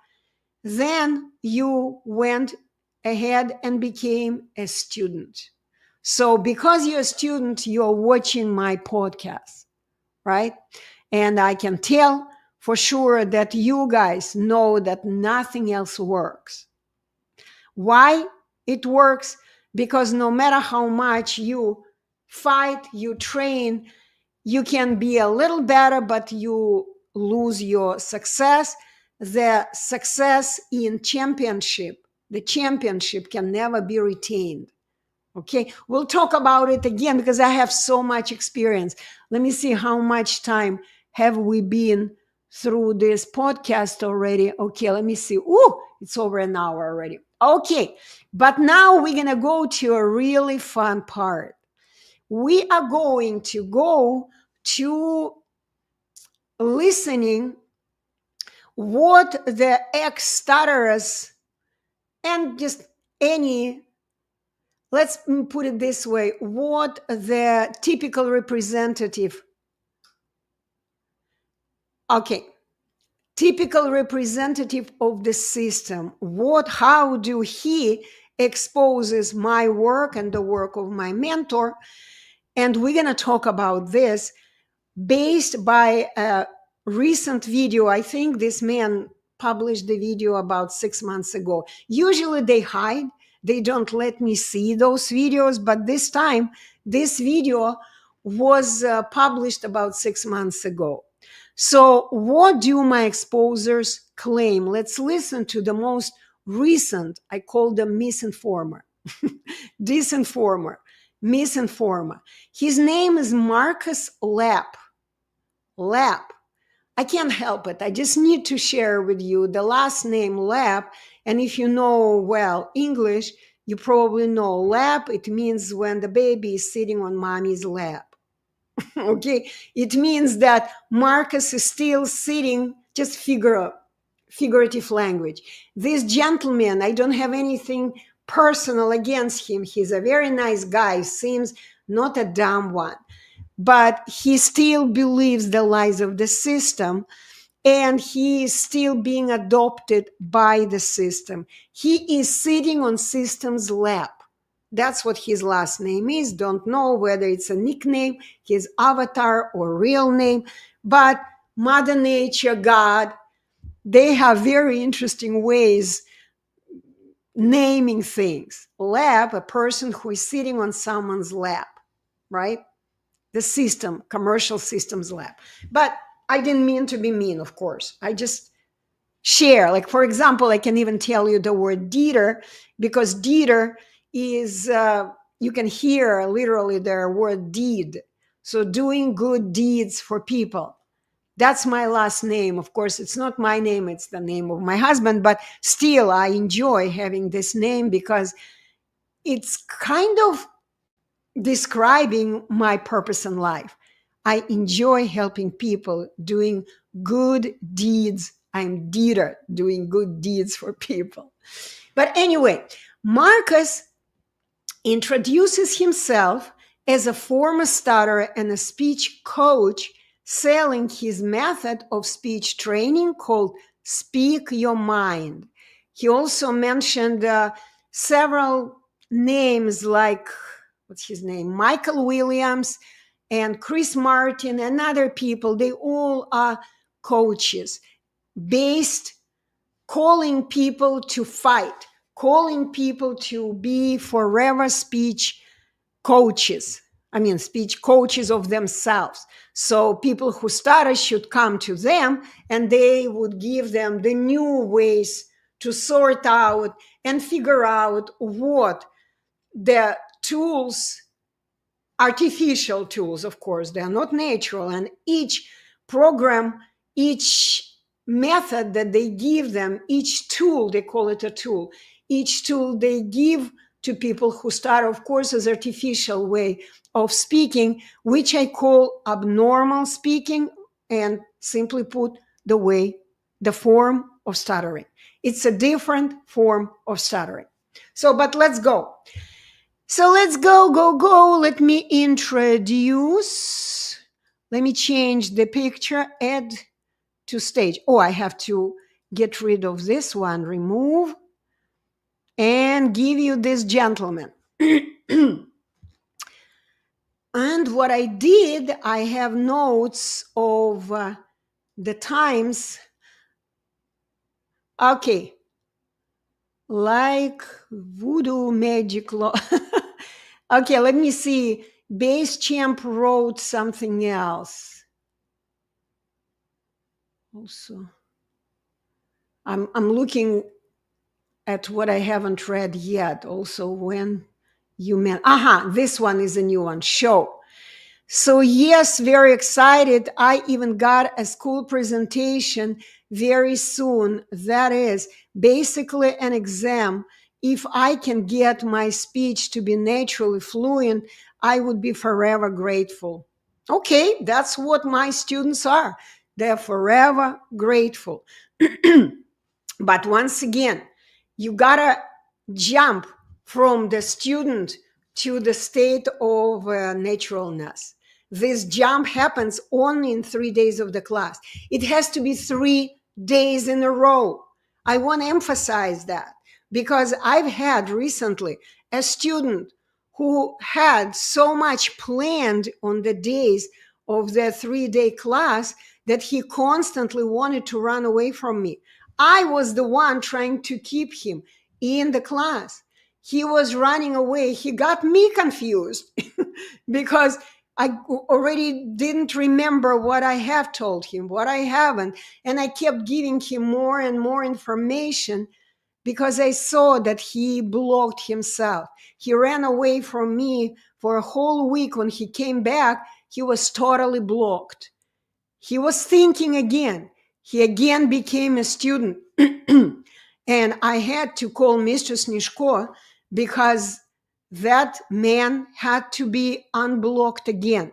then you went ahead and became a student. So because you're a student, you're watching my podcast, right? And I can tell for sure that you guys know that nothing else works. Why it works? Because no matter how much you fight, you train, you can be a little better, but you lose your success. The success in championship, the championship can never be retained. Okay, we'll talk about it again because I have so much experience. Let me see how much time have we been through this podcast already. Okay, let me see. Ooh, it's over an hour already. Okay, but now we're going to go to a really fun part. We are going to go to listening what the ex-stutterers and just any, let's put it this way, what the typical representative, typical representative of the system, how do he exposes my work and the work of my mentor. And we're going to talk about this based by a recent video. I think this man published the video about 6 months ago. Usually they hide, they don't let me see those videos, but this time this video was published about 6 months ago. So what do my exposers claim? Let's listen to the most recent. I call them misinformer, disinformer, misinformer. His name is Marcus Lapp. I can't help it. I just need to share with you the last name Lapp. And if you know well English, you probably know Lap. It means when the baby is sitting on mommy's lap. Okay, it means that Marcus is still sitting, just figurative language. This gentleman, I don't have anything personal against him. He's a very nice guy, seems not a dumb one, but he still believes the lies of the system, and he is still being adopted by the system. He is sitting on system's lap. That's what his last name is. Don't know whether it's a nickname, his avatar, or real name. But Mother Nature, God, they have very interesting ways naming things. Lap, a person who is sitting on someone's lap, right? The system, commercial systems lap. But I didn't mean to be mean, of course. I just share. Like, for example, I can even tell you the word Dieter, because Dieter is, you can hear literally the word deed. So doing good deeds for people. That's my last name. Of course, it's not my name, it's the name of my husband, but still I enjoy having this name because it's kind of describing my purpose in life. I enjoy helping people, doing good deeds. I'm Dieter, doing good deeds for people. But anyway, Marcus introduces himself as a former stutterer and a speech coach, selling his method of speech training called Speak Your Mind. He also mentioned several names like, what's his name? Michael Williams and Chris Martin and other people. They all are coaches based calling people to fight, calling people to be forever speech coaches. I mean, speech coaches of themselves. So people who stutter should come to them and they would give them the new ways to sort out and figure out what the tools, artificial tools, of course, they are not natural. And each program, each method that they give them, each tool, they call it a tool, each tool they give to people who start, of course, is artificial way of speaking, which I call abnormal speaking, and simply put, the form of stuttering. It's a different form of stuttering. So, but let's go. So let's go. Let me introduce. Let me change the picture, add to stage. Oh, I have to get rid of this one, remove, and give you this gentleman. And what I did, I have notes of the times. Okay. Like voodoo magic law. Okay, let me see. Base Champ wrote something else. Also, I'm looking at what I haven't read yet. Also, when you meant, this one is a new one. Show. So yes, very excited. I even got a school presentation very soon. That is basically an exam. If I can get my speech to be naturally fluent, I would be forever grateful. Okay, that's what my students are. They're forever grateful. But once again, you gotta jump from the student to the state of naturalness. This jump happens only in 3 days of the class. It has to be 3 days in a row. I want to emphasize that because I've had recently a student who had so much planned on the days of the 3-day class that he constantly wanted to run away from me. I was the one trying to keep him in the class. He was running away. He got me confused because I already didn't remember what I have told him, what I haven't. And I kept giving him more and more information because I saw that he blocked himself. He ran away from me for a whole week. When he came back, he was totally blocked. He was thinking again. He again became a student. And I had to call Mr. Snezhko because that man had to be unblocked again.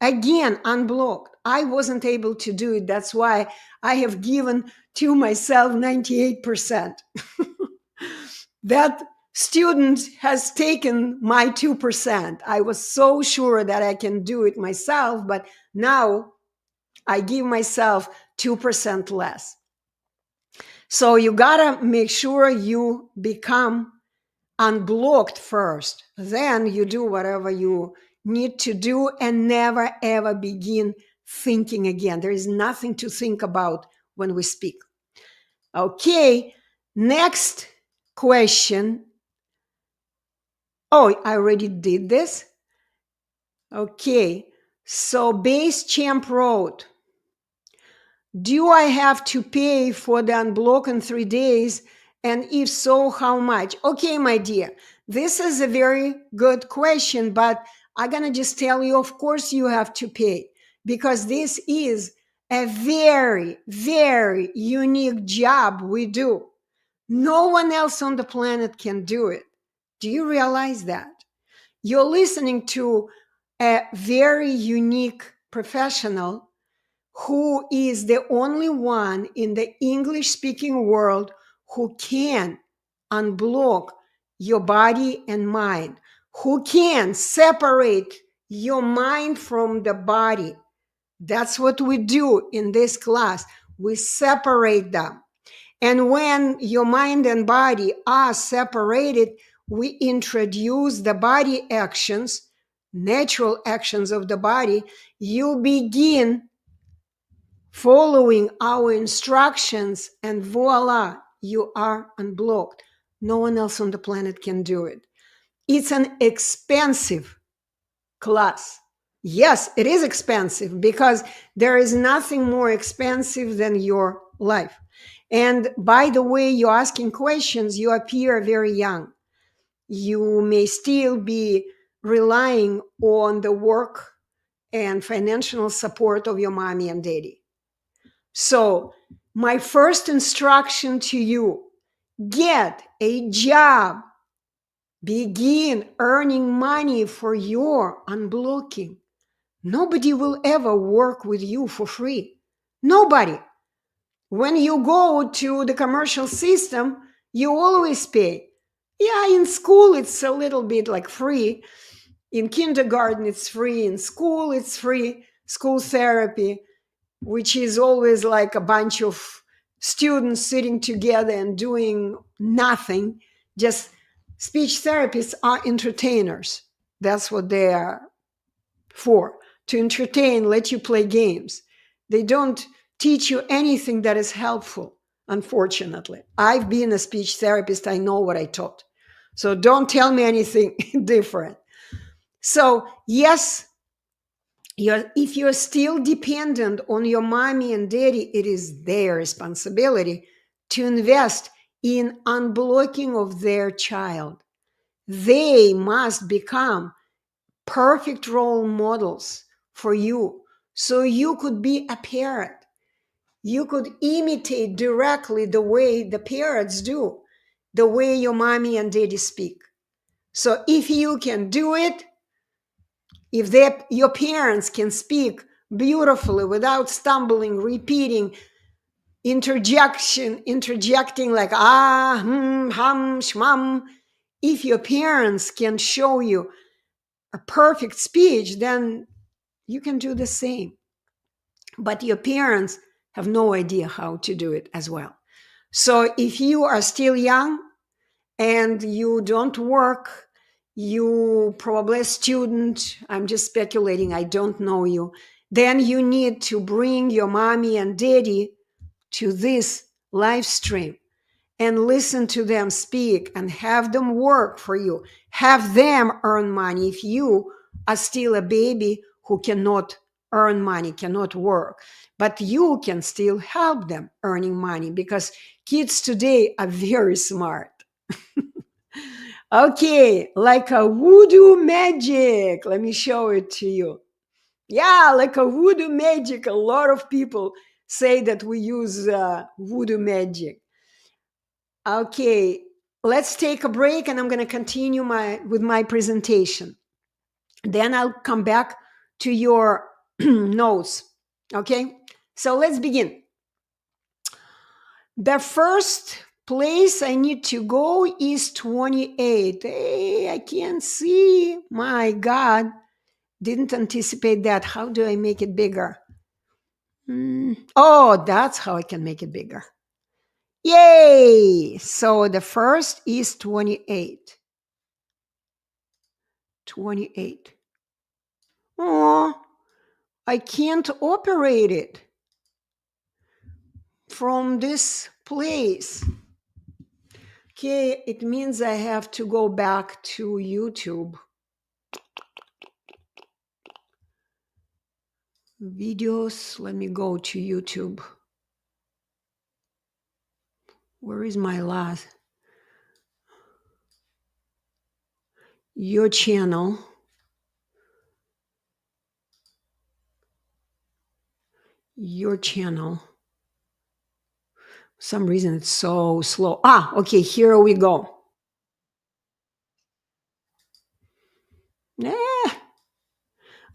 Again, unblocked. I wasn't able to do it. That's why I have given to myself 98%. That student has taken my 2%. I was so sure that I can do it myself, but now I give myself 2% less. So you gotta make sure you become unblocked first. Then you do whatever you need to do and never ever begin thinking again. There is nothing to think about when we speak. Okay, next question. Oh, I already did this. Okay, so Base Champ wrote, do I have to pay for the unblock in 3 days? And if so, how much? Okay, my dear, this is a very good question, but I'm going to just tell you, of course you have to pay because this is a very, very unique job we do. No one else on the planet can do it. Do you realize that? You're listening to a very unique professional who is the only one in the English-speaking world who can unblock your body and mind, who can separate your mind from the body. That's what we do in this class. We separate them. And when your mind and body are separated, we introduce the body actions, natural actions of the body. You begin following our instructions, and voila, you are unblocked. No one else on the planet can do it. It's an expensive class. Yes, it is expensive because there is nothing more expensive than your life. And by the way, you're asking questions, you appear very young. You may still be relying on the work and financial support of your mommy and daddy. So, my first instruction to you, get a job, begin earning money for your unblocking. Nobody will ever work with you for free. Nobody. When you go to the commercial system, you always pay. Yeah, in school, it's a little bit like free. In kindergarten, it's free. In school, it's free. School therapy, which is always like a bunch of students sitting together and doing nothing. Just speech therapists are entertainers. That's what they are for, to entertain, let you play games. They don't teach you anything that is helpful, unfortunately. I've been a speech therapist, I know what I taught. So don't tell me anything different. So, yes, if you're still dependent on your mommy and daddy, it is their responsibility to invest in unblocking of their child. They must become perfect role models for you so you could be a parent. You could imitate directly the way the parents do, the way your mommy and daddy speak. So if you can do it, if your parents can speak beautifully without stumbling, repeating, interjecting like hum, shmum, if your parents can show you a perfect speech, then you can do the same. But your parents have no idea how to do it as well. So if you are still young and you don't work, you probably a student, I'm just speculating, I don't know you, then you need to bring your mommy and daddy to this live stream and listen to them speak and have them work for you. Have them earn money if you are still a baby who cannot earn money, cannot work. But you can still help them earning money because kids today are very smart. Okay, like a voodoo magic. Let me show it to you. Yeah, like a voodoo magic. A lot of people say that we use voodoo magic. Okay, let's take a break and I'm going to continue with my presentation. Then I'll come back to your notes. Okay, so let's begin. The first place I need to go is 28. Hey, I can't see. My God, didn't anticipate that. How do I make it bigger? Oh, that's how I can make it bigger. Yay! So the first is 28. 28. Oh, I can't operate it from this place. Okay, it means I have to go back to YouTube. Videos, let me go to YouTube. Where is my last? Your channel. Your channel. For some reason it's so slow. Okay, here we go.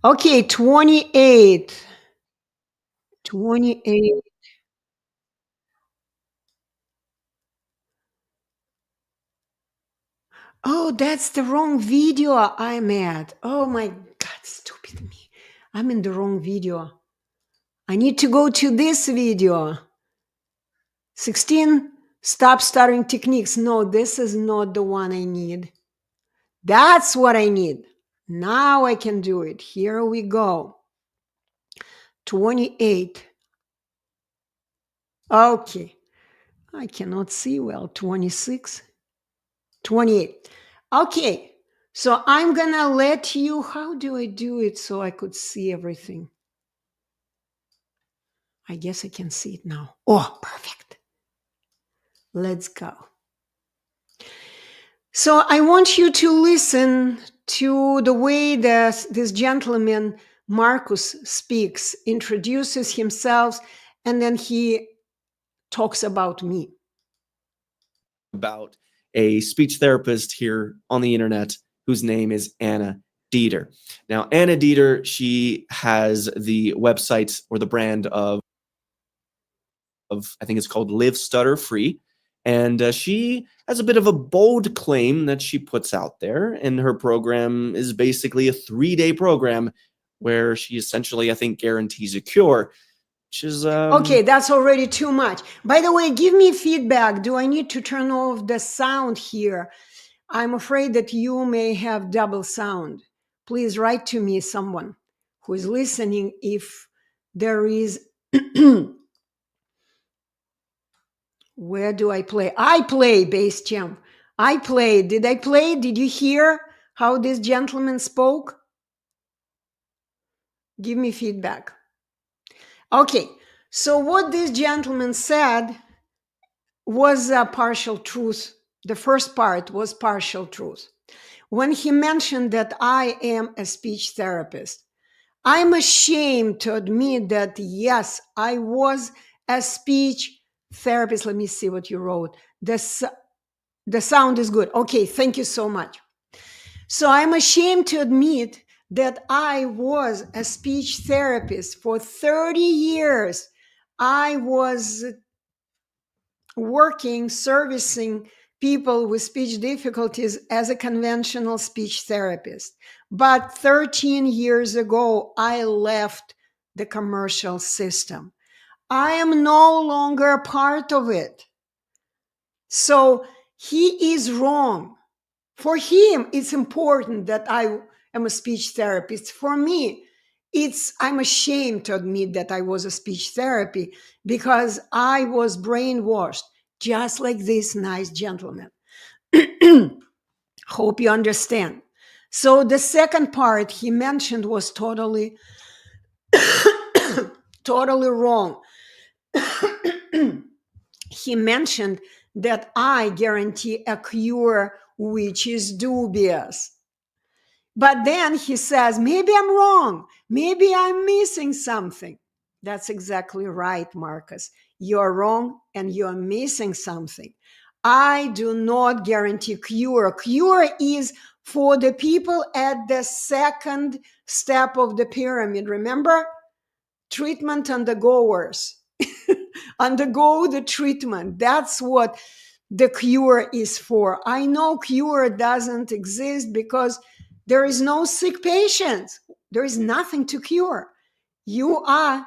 Okay, 28. 28. Oh, that's the wrong video I'm at. Oh my God, stupid me. I'm in the wrong video. I need to go to this video. 16 stop stuttering techniques. No, this is not the one I need. That's what I need. Now I can do it. Here we go. 28. Okay. I cannot see well. 26, 28. Okay. So I'm going to let you, how do I do it so I could see everything? I guess I can see it now. Oh, perfect. Let's go. So I want you to listen to the way this gentleman, Marcus, speaks, introduces himself, and then he talks about me. About a speech therapist here on the internet whose name is Anna Dieter. Now, Anna Dieter, she has the website or the brand of I think it's called Live Stutter-Free. And she has a bit of a bold claim that she puts out there. And her program is basically a 3-day program where she essentially, I think, guarantees a cure. Which is, Okay, that's already too much. By the way, give me feedback. Do I need to turn off the sound here? I'm afraid that you may have double sound. Please write to me, someone who is listening, if there is. Where do I play? I play, bass champ. I play. Did I play? Did you hear how this gentleman spoke? Give me feedback. Okay, so what this gentleman said was a partial truth. The first part was partial truth. When he mentioned that I am a speech therapist, I'm ashamed to admit that, yes, I was a speech therapist. Let me see what you wrote. The sound is good. Okay, thank you so much. So I'm ashamed to admit that I was a speech therapist for 30 years. I was working, servicing people with speech difficulties as a conventional speech therapist. But 13 years ago, I left the commercial system. I am no longer a part of it. So he is wrong. For him, it's important that I am a speech therapist. For me, I'm ashamed to admit that I was a speech therapy because I was brainwashed, just like this nice gentleman. Hope you understand. So the second part he mentioned was totally, totally wrong. He mentioned that I guarantee a cure, which is dubious. But then he says, maybe I'm wrong. Maybe I'm missing something. That's exactly right, Marcus. You're wrong and you're missing something. I do not guarantee cure. Cure is for the people at the second step of the pyramid. Remember? Treatment undergoers. Undergo the treatment. That's what the cure is for. I know cure doesn't exist because there is no sick patient. There is nothing to cure. You are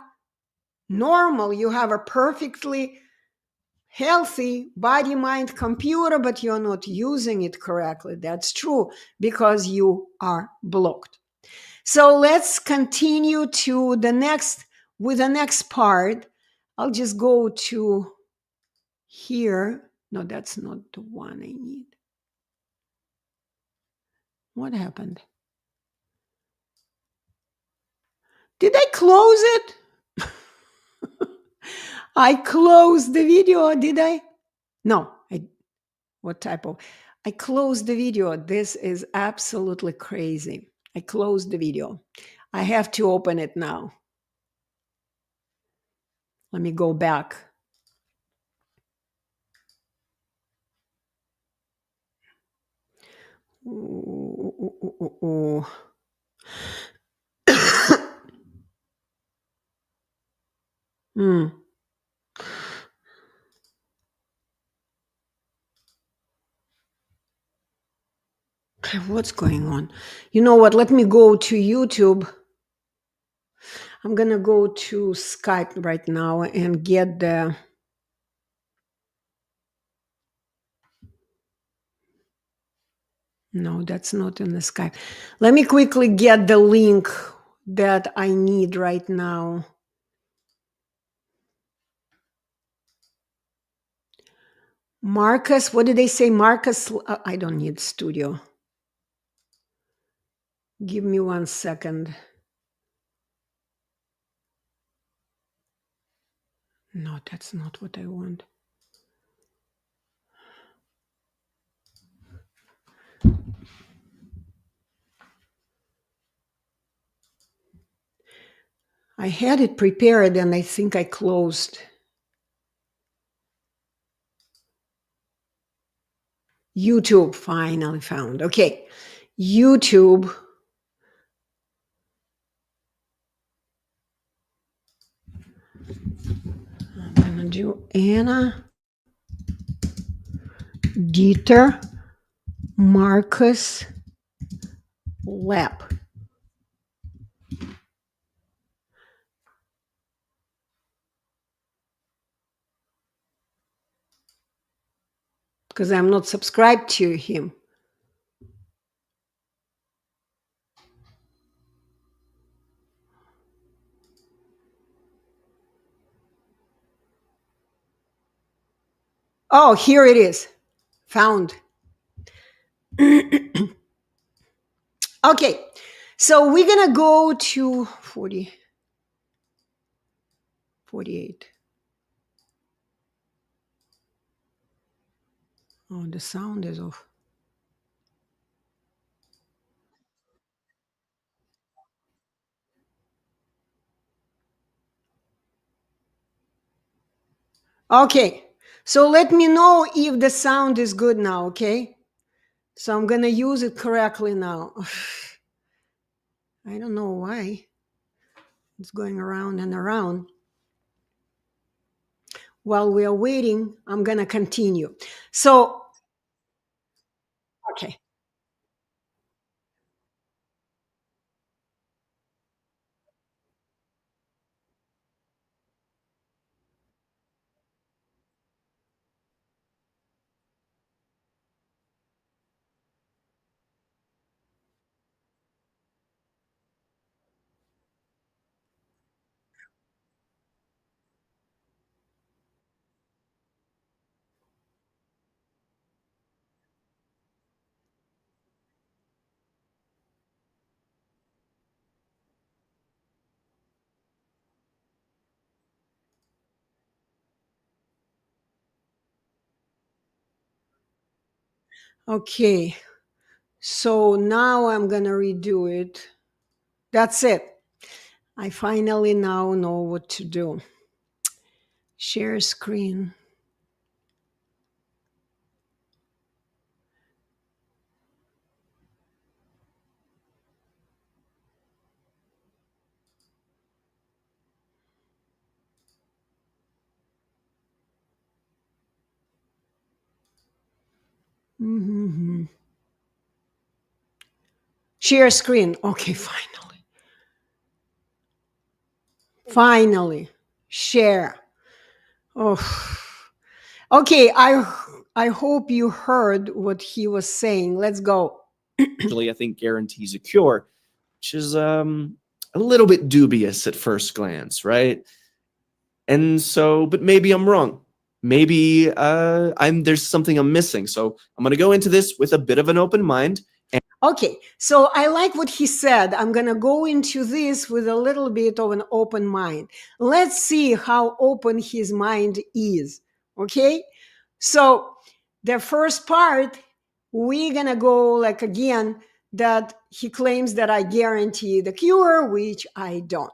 normal. You have a perfectly healthy body, mind, computer, but you're not using it correctly. That's true because you are blocked. So let's continue to the next part. I'll just go to here. No, that's not the one I need. What happened? Did I close it? I closed the video, did I? No, what typo? I closed the video. This is absolutely crazy. I closed the video. I have to open it now. Let me go back. Hmm. Okay, what's going on? You know what? Let me go to YouTube. I'm going to go to Skype right now and get the... No, that's not in the Skype. Let me quickly get the link that I need right now. Marcus, what did they say? Marcus, I don't need studio. Give me 1 second. No, that's not what I want. I had it prepared and I think I closed. YouTube finally found. Okay. YouTube. I'm going to do Anna, Dieter, Marcus, Lap. Because I'm not subscribed to him. Oh, here it is. Found. Okay. So we're going to go to 40, 48. Oh, the sound is off. Okay. So let me know if the sound is good now, okay? So I'm going to use it correctly now. I don't know why. It's going around and around. While we are waiting, I'm going to continue. So, okay. Okay. So now I'm going to redo it. That's it. I finally now know what to do. Share screen. Mm-hmm. Share screen. Okay, finally. Finally. Share. Oh. Okay, I hope you heard what he was saying. Let's go. Actually, I think guarantees a cure, which is a little bit dubious at first glance, right? And so, but maybe I'm wrong. Maybe there's something I'm missing. So I'm going to go into this with a bit of an open mind. Okay, so I like what he said. I'm going to go into this with a little bit of an open mind. Let's see how open his mind is. Okay, so the first part, we're going to go like again that he claims that I guarantee the cure, which I don't.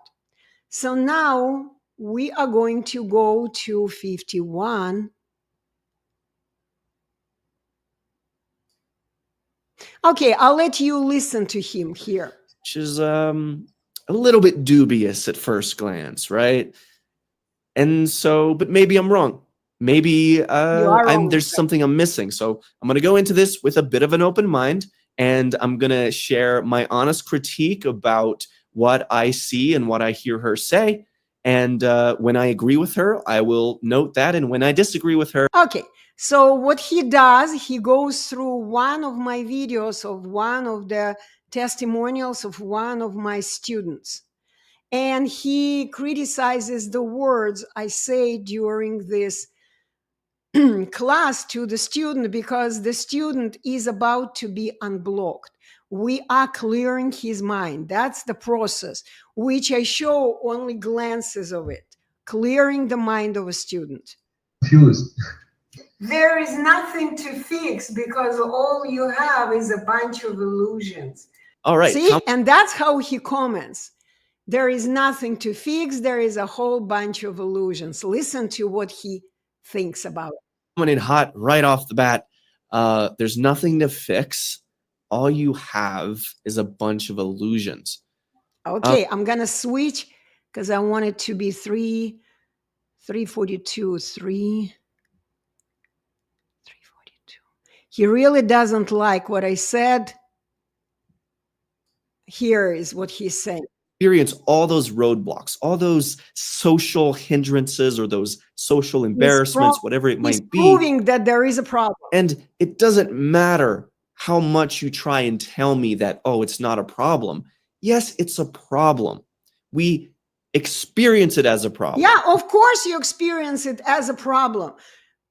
So now we are going to go to 51. Okay, I'll let you listen to him here. Which is a little bit dubious at first glance, right? And so, but maybe I'm wrong. Maybe there's something I'm missing. So I'm going to go into this with a bit of an open mind, and I'm going to share my honest critique about what I see and what I hear her say. And when I agree with her, I will note that. And when I disagree with her, okay. So what he does, he goes through one of my videos of one of the testimonials of one of my students. And he criticizes the words I say during this class to the student because the student is about to be unblocked. We are clearing his mind. That's the process, which I show only glances of it. Clearing the mind of a student. Confused. There is nothing to fix because all you have is a bunch of illusions. All right. See, and that's how he comments. There is nothing to fix. There is a whole bunch of illusions. Listen to what he thinks about it. Coming in hot right off the bat. There's nothing to fix. All you have is a bunch of illusions. Okay, I'm gonna switch because I want it to be 342. He really doesn't like what I said. Here is what he's saying. Experience all those roadblocks, all those social hindrances or those social embarrassments, whatever it might be. Proving that there is a problem. And it doesn't matter how much you try and tell me that, oh, it's not a problem. Yes, it's a problem. We experience it as a problem. Yeah, of course you experience it as a problem.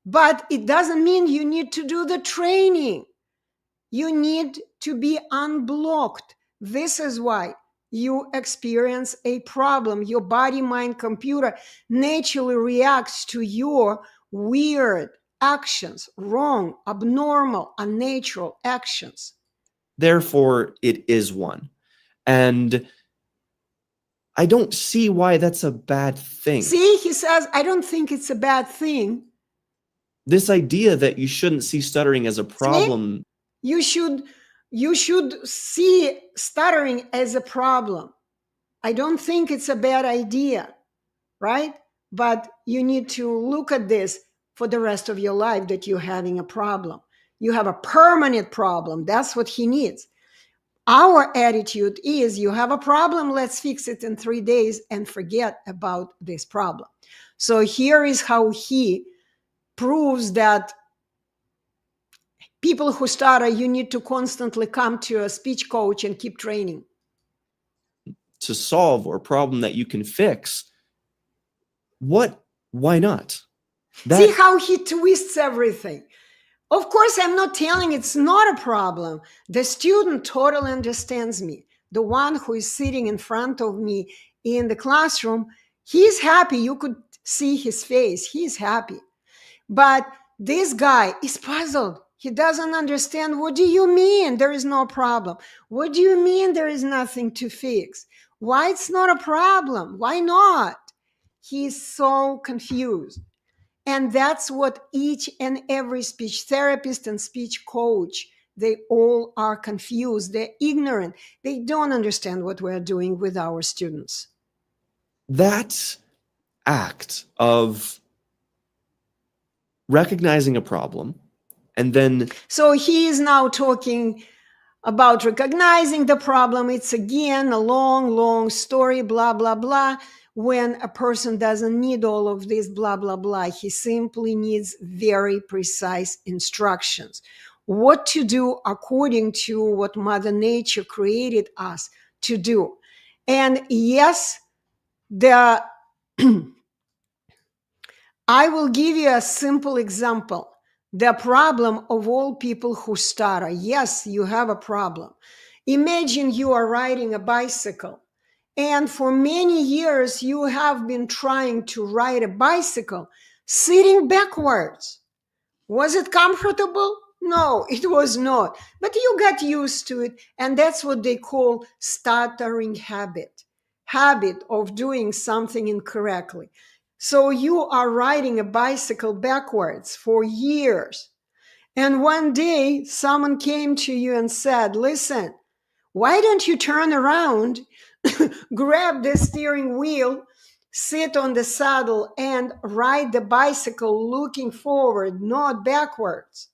But it doesn't mean you need to do the training. You need to be unblocked. This is why you experience a problem. Your body, mind, computer naturally reacts to your weird actions, wrong, abnormal, unnatural actions. Therefore, it is one. And I don't see why that's a bad thing. See, he says, I don't think it's a bad thing. This idea that you shouldn't see stuttering as a problem. See? You should see stuttering as a problem. I don't think it's a bad idea, right? But you need to look at this for the rest of your life that you're having a problem. You have a permanent problem. That's what he needs. Our attitude is you have a problem, let's fix it in 3 days and forget about this problem. So here is how he proves that people who stutter, you need to constantly come to a speech coach and keep training. To solve or a problem that you can fix. Why not? See how he twists everything. Of course, I'm not telling it's not a problem. The student totally understands me. The one who is sitting in front of me in the classroom, he's happy. You could see his face. He's happy. But this guy is puzzled. He doesn't understand. What do you mean there is no problem? What do you mean there is nothing to fix? Why it's not a problem? Why not? He's so confused. And that's what each and every speech therapist and speech coach, they all are confused. They're ignorant. They don't understand what we're doing with our students. That act of recognizing a problem and then... So he is now talking about recognizing the problem. It's again a long story, blah, blah, blah. When a person doesn't need all of this, blah, blah, blah, he simply needs very precise instructions. What to do according to what Mother Nature created us to do. And yes, I will give you a simple example. The problem of all people who stutter. Yes, you have a problem. Imagine you are riding a bicycle. And for many years, you have been trying to ride a bicycle sitting backwards. Was it comfortable? No, it was not. But you got used to it. And that's what they call stuttering habit of doing something incorrectly. So you are riding a bicycle backwards for years. And one day, someone came to you and said, listen, why don't you turn around, grab the steering wheel, sit on the saddle, and ride the bicycle looking forward, not backwards.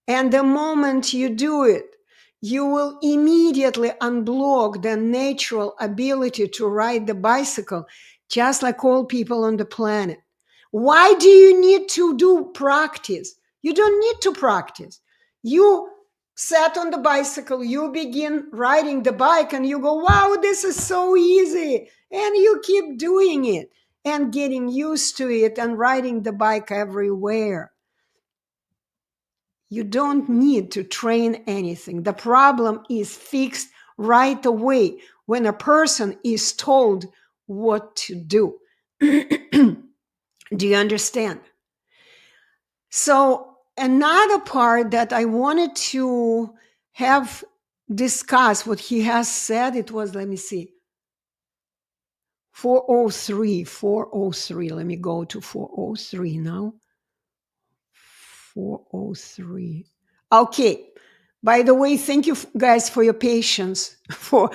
And the moment you do it, you will immediately unblock the natural ability to ride the bicycle, just like all people on the planet. Why do you need to do practice? You don't need to practice. You sat on the bicycle, you begin riding the bike, and you go, wow, this is so easy. And you keep doing it. and getting used to it and riding the bike everywhere. You don't need to train anything. The problem is fixed right away when a person is told what to do. Do you understand? So, another part that I wanted to have discussed what he has said, it was, let me see, 403. Let me go to 403 now. 403. Okay. By the way, thank you guys for your patience, for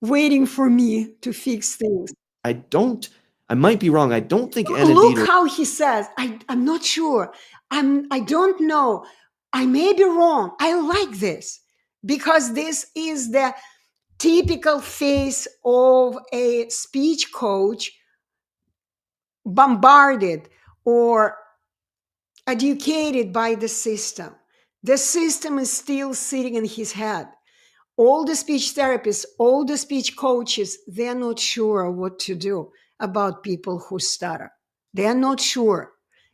waiting for me to fix things. I might be wrong. I don't think Anna Look Dieter how he says, I'm not sure. I don't know. I may be wrong. I like this because this is the typical face of a speech coach bombarded or educated by the system. The system is still sitting in his head. All the speech therapists, all the speech coaches, they're not sure what to do about people who stutter. They're not sure.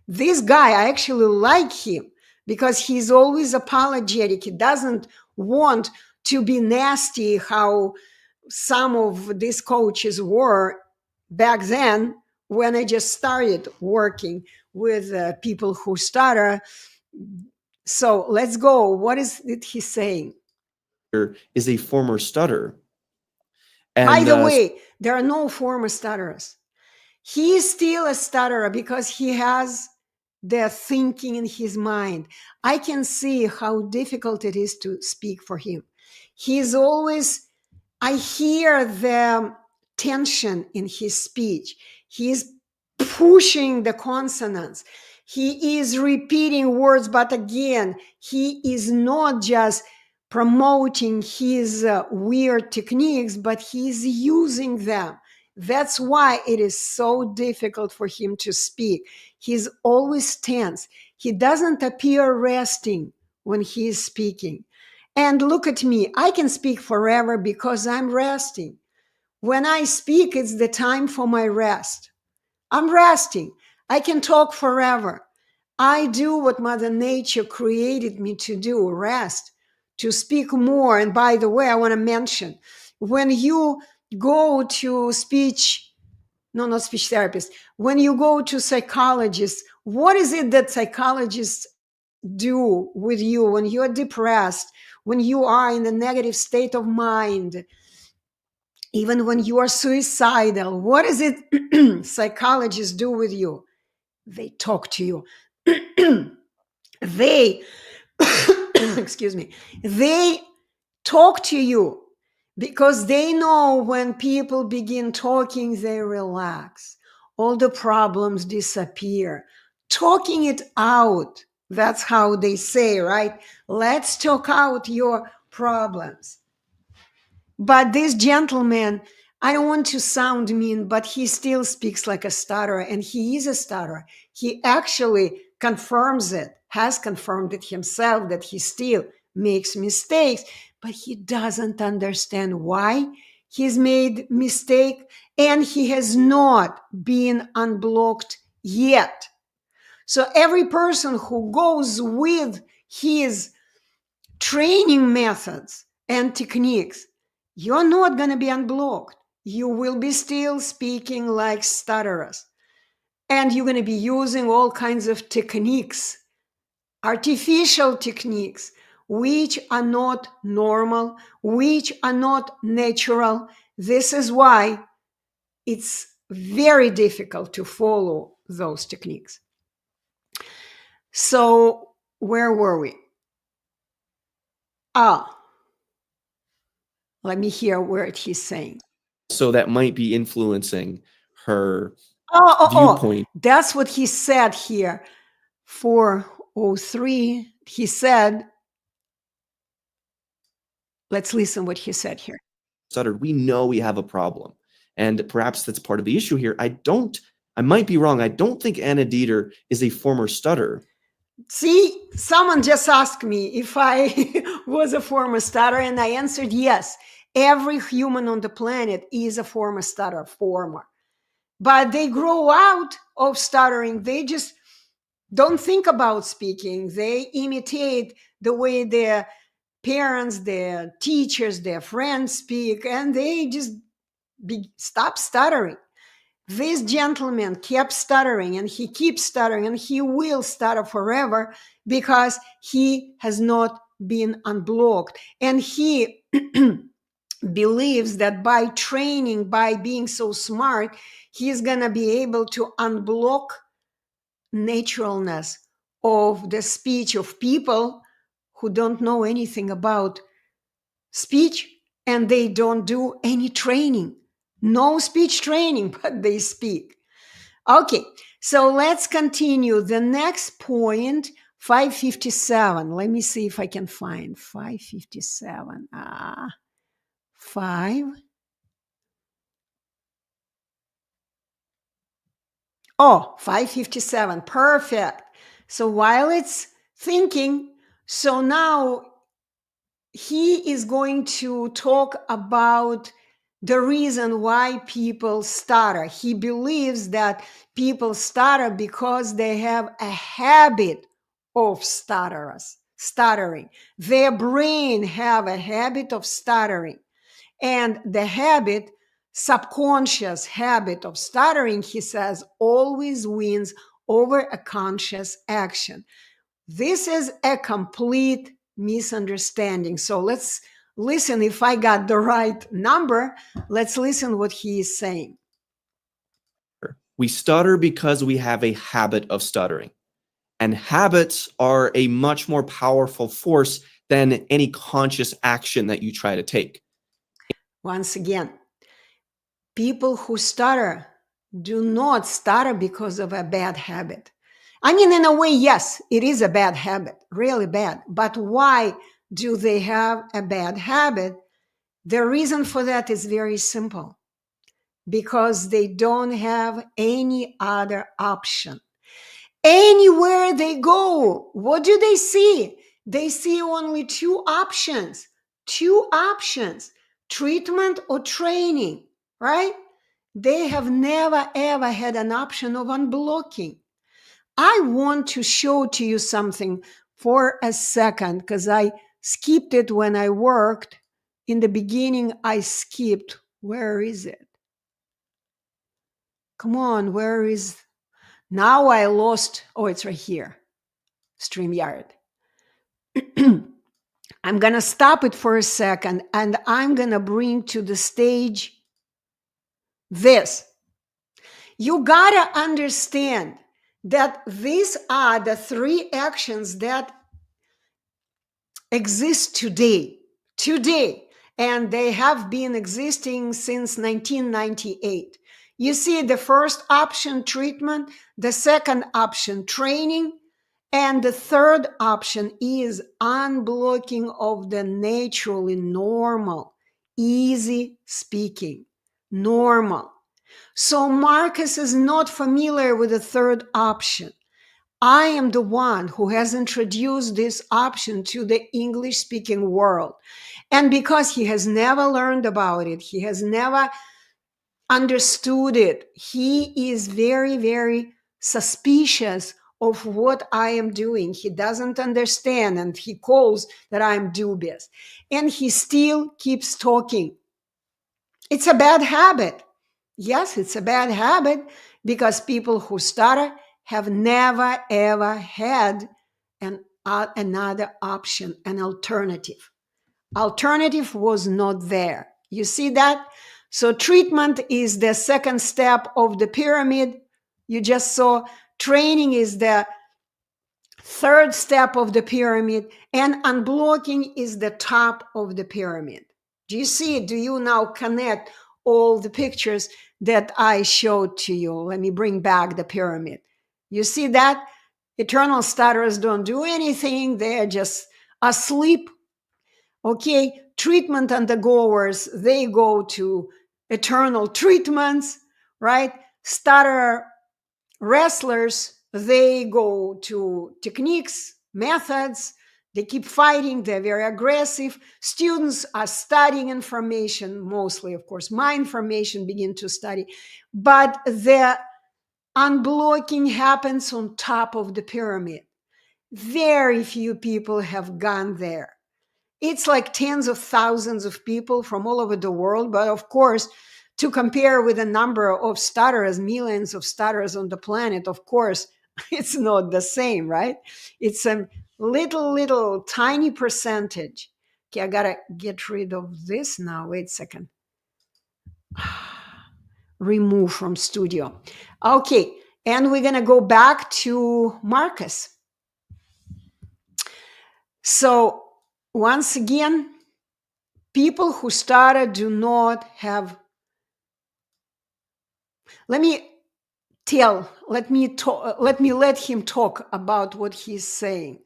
This guy, I actually like him because he's always apologetic. He doesn't want to be nasty how some of these coaches were back then when I just started working with people who stutter. So let's go. What is it he's saying? is a former stutter. By And the way, there are no former stutterers. He is still a stutterer because he has the thinking in his mind. I can see how difficult it is to speak for him. He's always, I hear the tension in his speech. He's pushing the consonants. He is repeating words, but again, he is not just promoting his weird techniques, but he's using them. That's why it is so difficult for him to speak. He's always tense. He doesn't appear resting when he is speaking. And look at me, I can speak forever because I'm resting. When I speak, it's the time for my rest. I'm resting. I can talk forever. I do what Mother Nature created me to do, rest, to speak more. And by the way, I want to mention, when you go to not speech therapist, when you go to psychologists, what is it that psychologists do with you when you're depressed, when you are in a negative state of mind, even when you are suicidal? What is it psychologists do with you? They talk to you. They, excuse me, they talk to you because they know when people begin talking, they relax. All the problems disappear. Talking it out. That's how they say, right? Let's talk out your problems. But this gentleman, I don't want to sound mean, but he still speaks like a stutterer, and he is a stutterer. He actually confirms it, has confirmed it himself that he still makes mistakes, but he doesn't understand why he's made mistake, and he has not been unblocked yet. So every person who goes with his training methods and techniques, you're not going to be unblocked. You will be still speaking like stutterers. And you're going to be using all kinds of techniques, artificial techniques, which are not normal, which are not natural. This is why it's very difficult to follow those techniques. So, where were we? Let me hear what he's saying. so that might be influencing her viewpoint. That's what he said here. 403, he said, let's listen what he said here. Stuttered, we know we have a problem. And perhaps that's part of the issue here. I might be wrong. I don't think Anna Dieter is a former stutterer. See, someone just asked me if I was a former stutterer, and I answered yes. Every human on the planet is a former stutterer, but they grow out of stuttering. They just don't think about speaking. They imitate the way their parents, their teachers, their friends speak, and they just stop stuttering. This gentleman kept stuttering, and he keeps stuttering, and he will stutter forever because he has not been unblocked. And he believes that by training, by being so smart, he's going to be able to unblock naturalness of the speech of people who don't know anything about speech, and they don't do any training. No speech training, but they speak. Okay, so let's continue. The next point, 557. Let me see if I can find 557. 5. Oh, 557. Perfect. So while it's thinking, so now he is going to talk about the reason why people stutter. He believes that people stutter because they have a habit of stuttering. Their brain have a habit of stuttering. And the habit, subconscious habit of stuttering, he says, always wins over a conscious action. This is a complete misunderstanding. So let's listen. If I got the right number, let's listen what he is saying. We stutter because we have a habit of stuttering. And habits are a much more powerful force than any conscious action that you try to take. Once again, people who stutter do not stutter because of a bad habit. I mean, in a way, yes, it is a bad habit, really bad. But why do they have a bad habit? The reason for that is very simple. Because they don't have any other option. Anywhere they go, what do they see? They see only two options, treatment or training, right? They have never ever had an option of unblocking. I want to show to you something for a second because I skipped it when I worked. In the beginning, I skipped. Where is it? Come on, where is... Now I lost... Oh, it's right here. StreamYard. I'm going to stop it for a second, and I'm going to bring to the stage this. You got to understand that these are the three actions that exist today, and they have been existing since 1998. You see, the first option, treatment, the second option, training, and the third option is unblocking of the naturally normal, easy speaking, normal. So Marcus is not familiar with the third option. I am the one who has introduced this option to the English-speaking world. And because he has never learned about it, he has never understood it, he is very, very suspicious of what I am doing. He doesn't understand, and he calls that I'm dubious. And he still keeps talking. It's a bad habit. Yes, it's a bad habit because people who stutter have never, ever had another option, an alternative. Alternative was not there. You see that? So treatment is the second step of the pyramid. You just saw training is the third step of the pyramid, and unblocking is the top of the pyramid. Do you see it? Do you now connect all the pictures that I showed to you? Let me bring back the pyramid. You see that? Eternal stutterers don't do anything. They're just asleep. Okay, treatment undergoers, they go to eternal treatments, right? Stutter wrestlers, they go to techniques, methods. They keep fighting. They're very aggressive. Students are studying information, mostly, of course, my information, begin to study. But the unblocking happens on top of the pyramid. Very few people have gone there. It's like tens of thousands of people from all over the world. But of course, to compare with the number of stutterers, millions of stutterers on the planet, of course, it's not the same, right? It's a little tiny percentage. Okay, I gotta get rid of this now. Wait a second. Remove from studio. Okay, and we're gonna go back to Marcus. So once again, people who stutter do not have. Let me let him talk about what he's saying.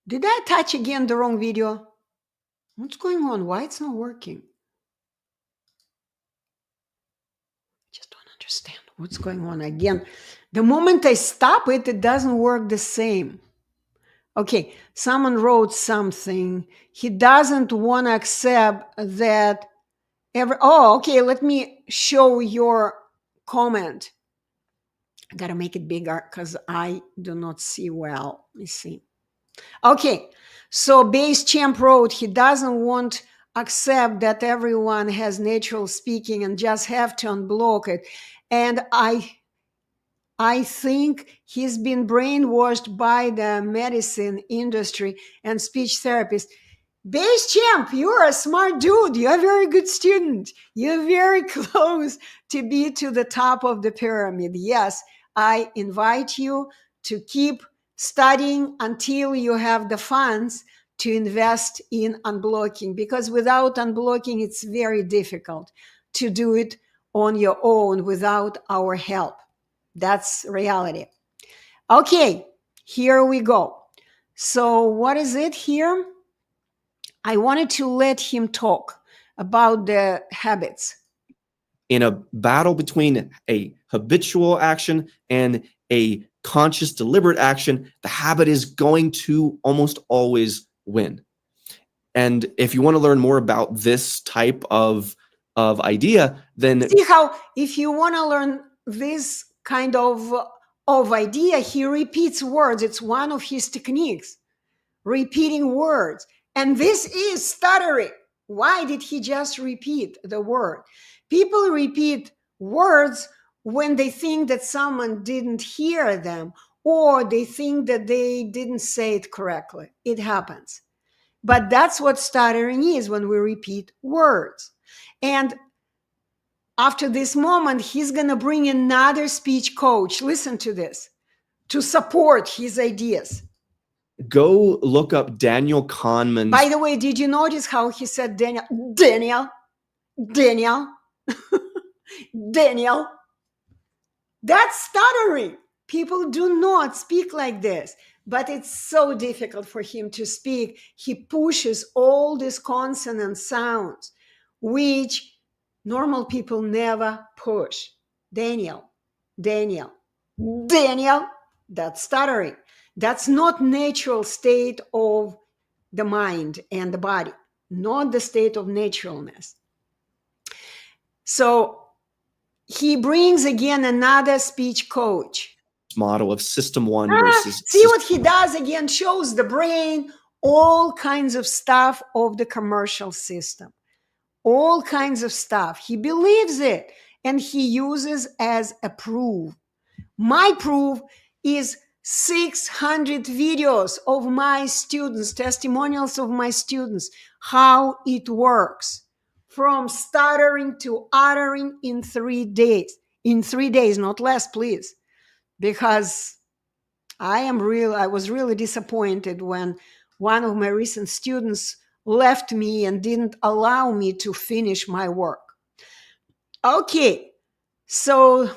Did I touch again the wrong video? What's going on? Why it's not working? I just don't understand what's going on again. The moment I stop it, it doesn't work the same. Okay, someone wrote something. He doesn't want to accept that okay, let me show your comment. I gotta make it bigger because I do not see well. Let me see. Okay, so Base Champ wrote he doesn't want accept that everyone has natural speaking and just have to unblock it. And I think he's been brainwashed by the medicine industry and speech therapists. Base Champ, you're a smart dude. You're a very good student. You're very close to be to the top of the pyramid. Yes, I invite you to keep studying until you have the funds to invest in unblocking, because without unblocking, it's very difficult to do it on your own without our help. That's reality. Okay, here we go. So what is it here? I wanted to let him talk about the habits. In a battle between a habitual action and a conscious, deliberate action, the habit is going to almost always win. And if you want to learn more about this type of idea, then see how if you want to learn this kind of idea, he repeats words. It's one of his techniques, repeating words. And this is stuttering. Why did he just repeat the word? People repeat words when they think that someone didn't hear them, or they think that they didn't say it correctly. It happens. But that's what stuttering is, when we repeat words. And after this moment, he's going to bring another speech coach. Listen to this, to support his ideas. Go look up Daniel Kahneman's. By the way, did you notice how he said Daniel? Daniel. That's stuttering. People do not speak like this, but it's so difficult for him to speak. He pushes all these consonant sounds, which normal people never push. Daniel. That's stuttering. That's not natural state of the mind and the body, not the state of naturalness. So he brings again another speech coach. Model of system one versus. See what he does again, shows the brain, all kinds of stuff of the commercial system, all kinds of stuff. He believes it and he uses as a proof. My proof is 600 videos of my students, testimonials of my students, how it works. From stuttering to uttering in 3 days. In 3 days, not less, please. Because I was really disappointed when one of my recent students left me and didn't allow me to finish my work. Okay, so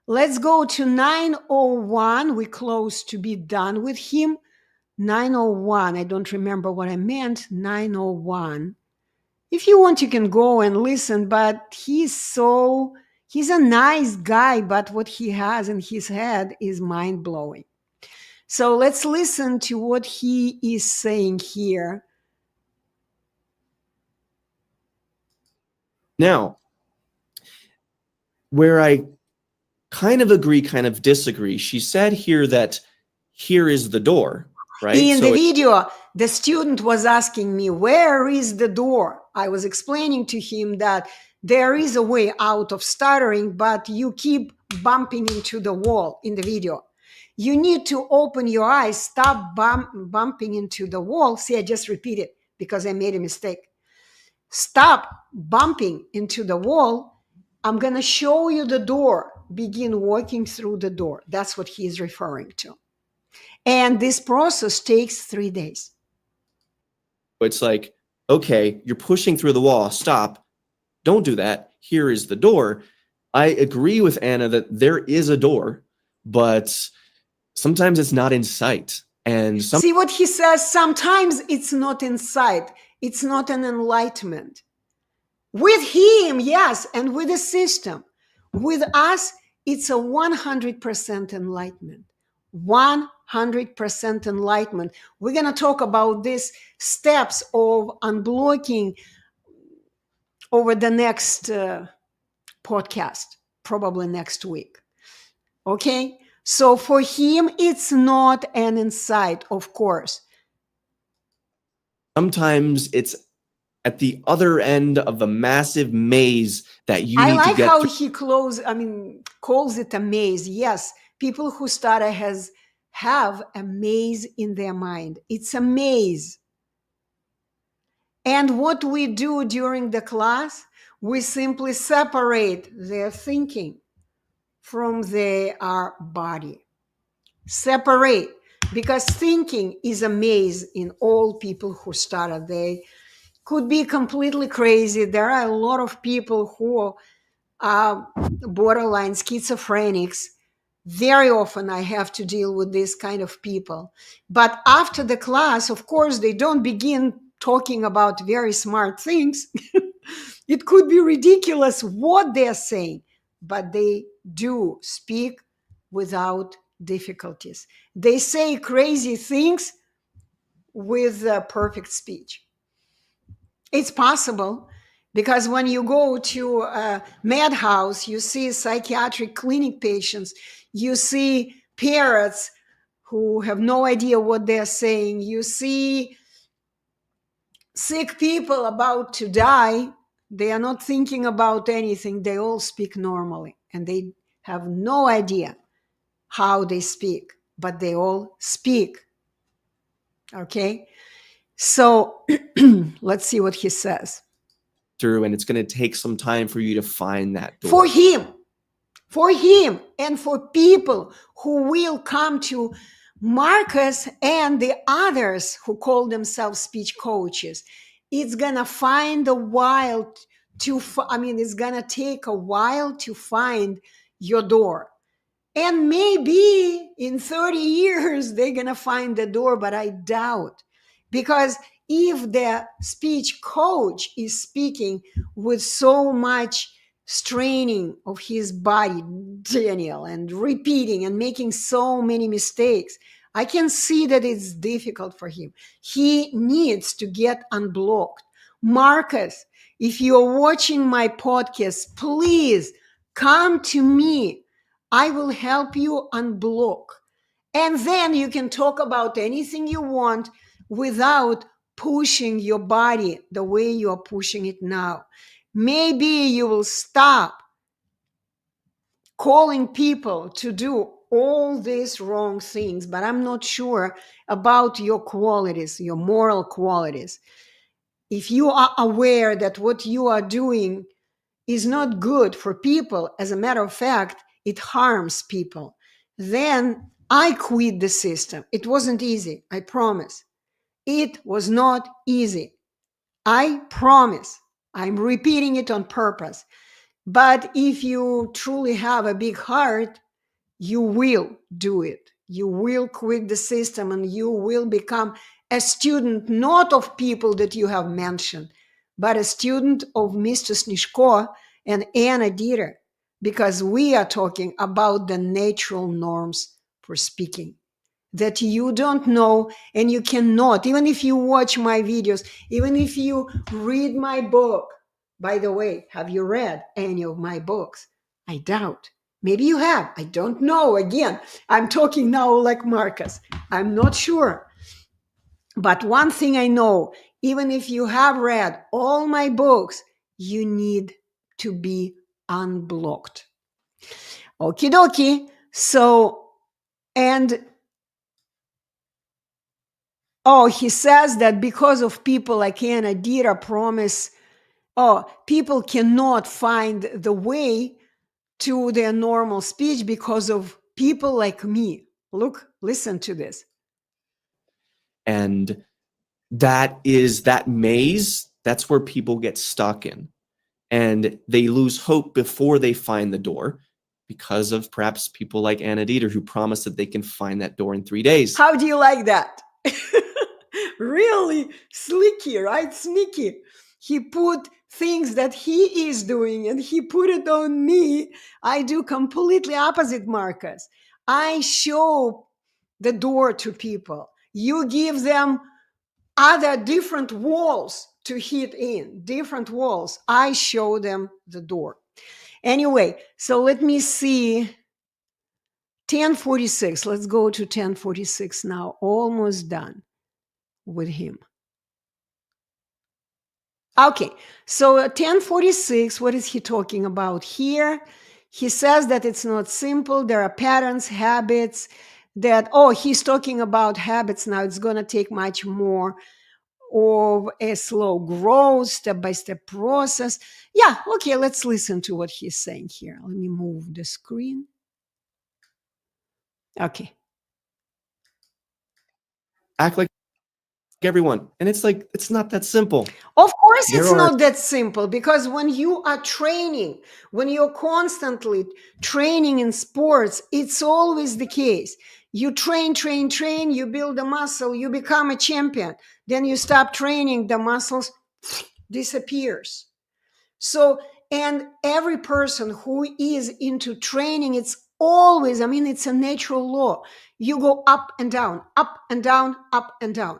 let's go to 901. We're close to be done with him. 901, I don't remember what I meant. 901. If you want, you can go and listen, but he's so He's a nice guy, but what he has in his head is mind-blowing. So let's listen to what he is saying here. Now, where I kind of agree, kind of disagree, she said here that here is the door, right? In the video, the student was asking me, where is the door? I was explaining to him that there is a way out of stuttering, but you keep bumping into the wall in the video. You need to open your eyes, stop bumping into the wall. See, I just repeated because I made a mistake. Stop bumping into the wall. I'm going to show you the door. Begin walking through the door. That's what he is referring to. And this process takes 3 days. It's like, okay, you're pushing through the wall. Stop. Don't do that. Here is the door. I agree with Anna that there is a door, but sometimes it's not in sight. And see what he says? Sometimes it's not in sight. It's not an enlightenment. With him, yes, and with the system. With us, it's a 100% enlightenment. 100% enlightenment. We're going to talk about these steps of unblocking over the next podcast, probably next week. Okay? So for him, it's not an insight, of course. Sometimes it's at the other end of a massive maze that you need to get through. I like how he calls it a maze. Yes, people who stutter have a maze in their mind. It's a maze. And what we do during the class, we simply separate their thinking from their body. Separate, because thinking is a maze in all people who stutter. They could be completely crazy. There are a lot of people who are borderline schizophrenics. Very often I have to deal with this kind of people. But after the class, of course, they don't begin talking about very smart things. It could be ridiculous what they're saying, but they do speak without difficulties. They say crazy things with perfect speech. It's possible, because when you go to a madhouse, you see psychiatric clinic patients, you see parrots who have no idea what they're saying, you see sick people about to die. They are not thinking about anything. They all speak normally, and they have no idea how they speak, but they all speak. Okay? So let's see what he says. Through, and it's going to take some time for you to find that door. For him, and for people who will come to Marcus and the others who call themselves speech coaches. It's going to find a while to, it's going to take a while to find your door. And maybe in 30 years, they're going to find the door, but I doubt. Because if the speech coach is speaking with so much straining of his body, Daniel, and repeating and making so many mistakes, I can see that it's difficult for him. He needs to get unblocked. Marcus, if you're watching my podcast, please come to me. I will help you unblock. And then you can talk about anything you want without pushing your body the way you are pushing it now. Maybe you will stop calling people to do all these wrong things, but I'm not sure about your qualities, your moral qualities. If you are aware that what you are doing is not good for people, as a matter of fact, it harms people, then I quit the system. It wasn't easy, I promise. It was not easy. I promise. I'm repeating it on purpose. But if you truly have a big heart, you will do it. You will quit the system, and you will become a student, not of people that you have mentioned, but a student of Mr. Snezhko and Anna Dieter. because we are talking about the natural norms for speaking that you don't know and you cannot, even if you watch my videos, even if you read my book. By the way, have you read any of my books? I doubt. Maybe you have. I don't know. Again, I'm talking now like Marcus. I'm not sure. But one thing I know, even if you have read all my books, you need to be unblocked. Okie dokie. So, and oh, he says that because of people like Anna Dira promise, people cannot find the way to their normal speech because of people like me. Look, listen to this. And that is that maze, that's where people get stuck in. And they lose hope before they find the door because of perhaps people like Anna Dieter who promise that they can find that door in 3 days. How do you like that? Really slicky, right? Sneaky. He put things that he is doing and he put it on me. I do completely opposite, Marcus. I show the door to people. You give them other different walls to hit in, different walls. I show them the door. Anyway, so let me see. 1046. Let's go to 1046 now. Almost done with him. Okay, so 1046, what is he talking about here? He says that it's not simple. There are patterns, habits that, he's talking about habits now. It's going to take much more of a slow growth, step-by-step process. Yeah, okay, let's listen to what he's saying here. Let me move the screen. Okay. Act like everyone. And it's like, it's not that simple. Of course, it's not that simple, because when you are training, when you're constantly training in sports, it's always the case. You train, you build a muscle, you become a champion. Then you stop training, the muscles disappears. So, and every person who is into training, it's always, it's a natural law. You go up and down, up and down, up and down,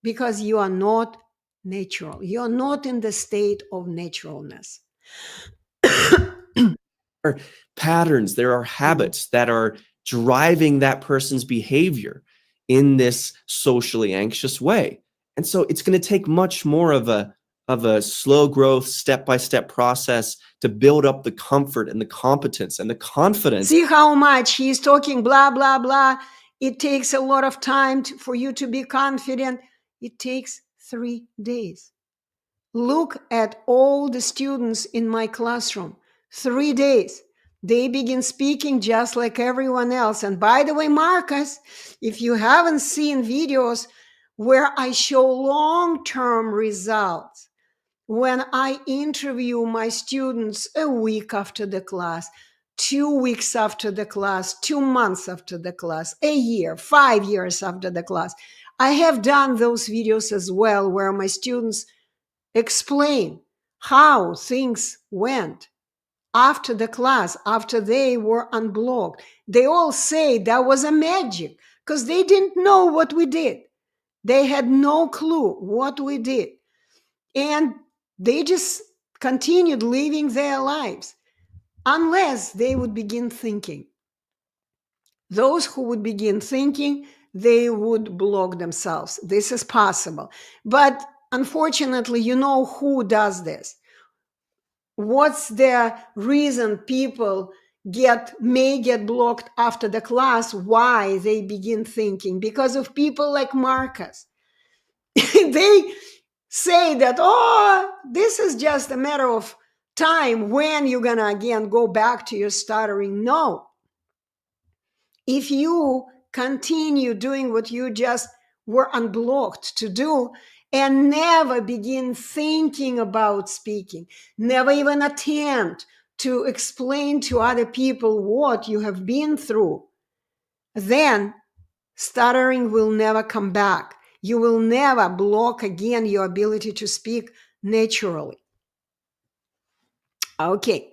because you are not natural. You're not in the state of naturalness. Patterns, there are habits that are driving that person's behavior in this socially anxious way. And so it's going to take much more of a slow growth, step-by-step process to build up the comfort and the competence and the confidence. See how much he's talking blah, blah, blah. It takes a lot of time for you to be confident. It takes 3 days. Look at all the students in my classroom. 3 days. They begin speaking just like everyone else. And by the way, Marcus, if you haven't seen videos where I show long-term results, when I interview my students a week after the class, 2 weeks after the class, 2 months after the class, a year, 5 years after the class, I have done those videos as well, where my students explain how things went after the class, after they were unblocked. They all say that was a magic, because they didn't know what we did. They had no clue what we did. And they just continued living their lives unless they would begin thinking. Those who would begin thinking, they would block themselves. This is possible. But unfortunately, you know who does this. What's the reason people may get blocked after the class? Why they begin thinking? Because of people like Marcus. They say that, this is just a matter of time when you're gonna again go back to your stuttering. No. If you continue doing what you just were unblocked to do and never begin thinking about speaking, never even attempt to explain to other people what you have been through, then stuttering will never come back. You will never block again your ability to speak naturally. Okay,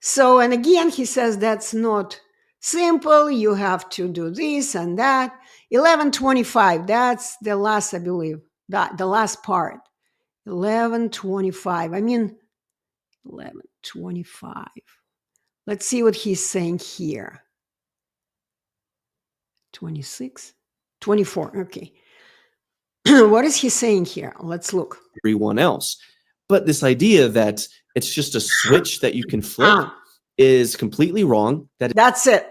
So, and again, he says that's not simple. You have to do this and that. 1125, that's the last, I believe, that the last part. 1125. I mean, 1125. Let's see what he's saying here. 26, 24. Okay. What is he saying here? Let's look. Everyone else. But this idea that it's just a switch that you can flip is completely wrong. That's it.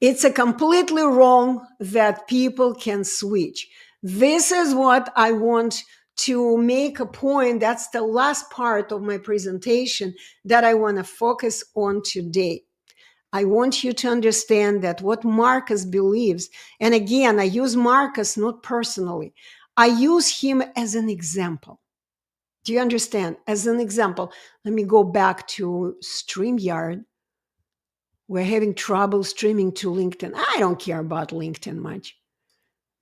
It's a completely wrong that people can switch. This is what I want to make a point. That's the last part of my presentation that I want to focus on today. I want you to understand that what Marcus believes, and again, I use Marcus not personally, I use him as an example. Do you understand? As an example, let me go back to StreamYard. We're having trouble streaming to LinkedIn. I don't care about LinkedIn much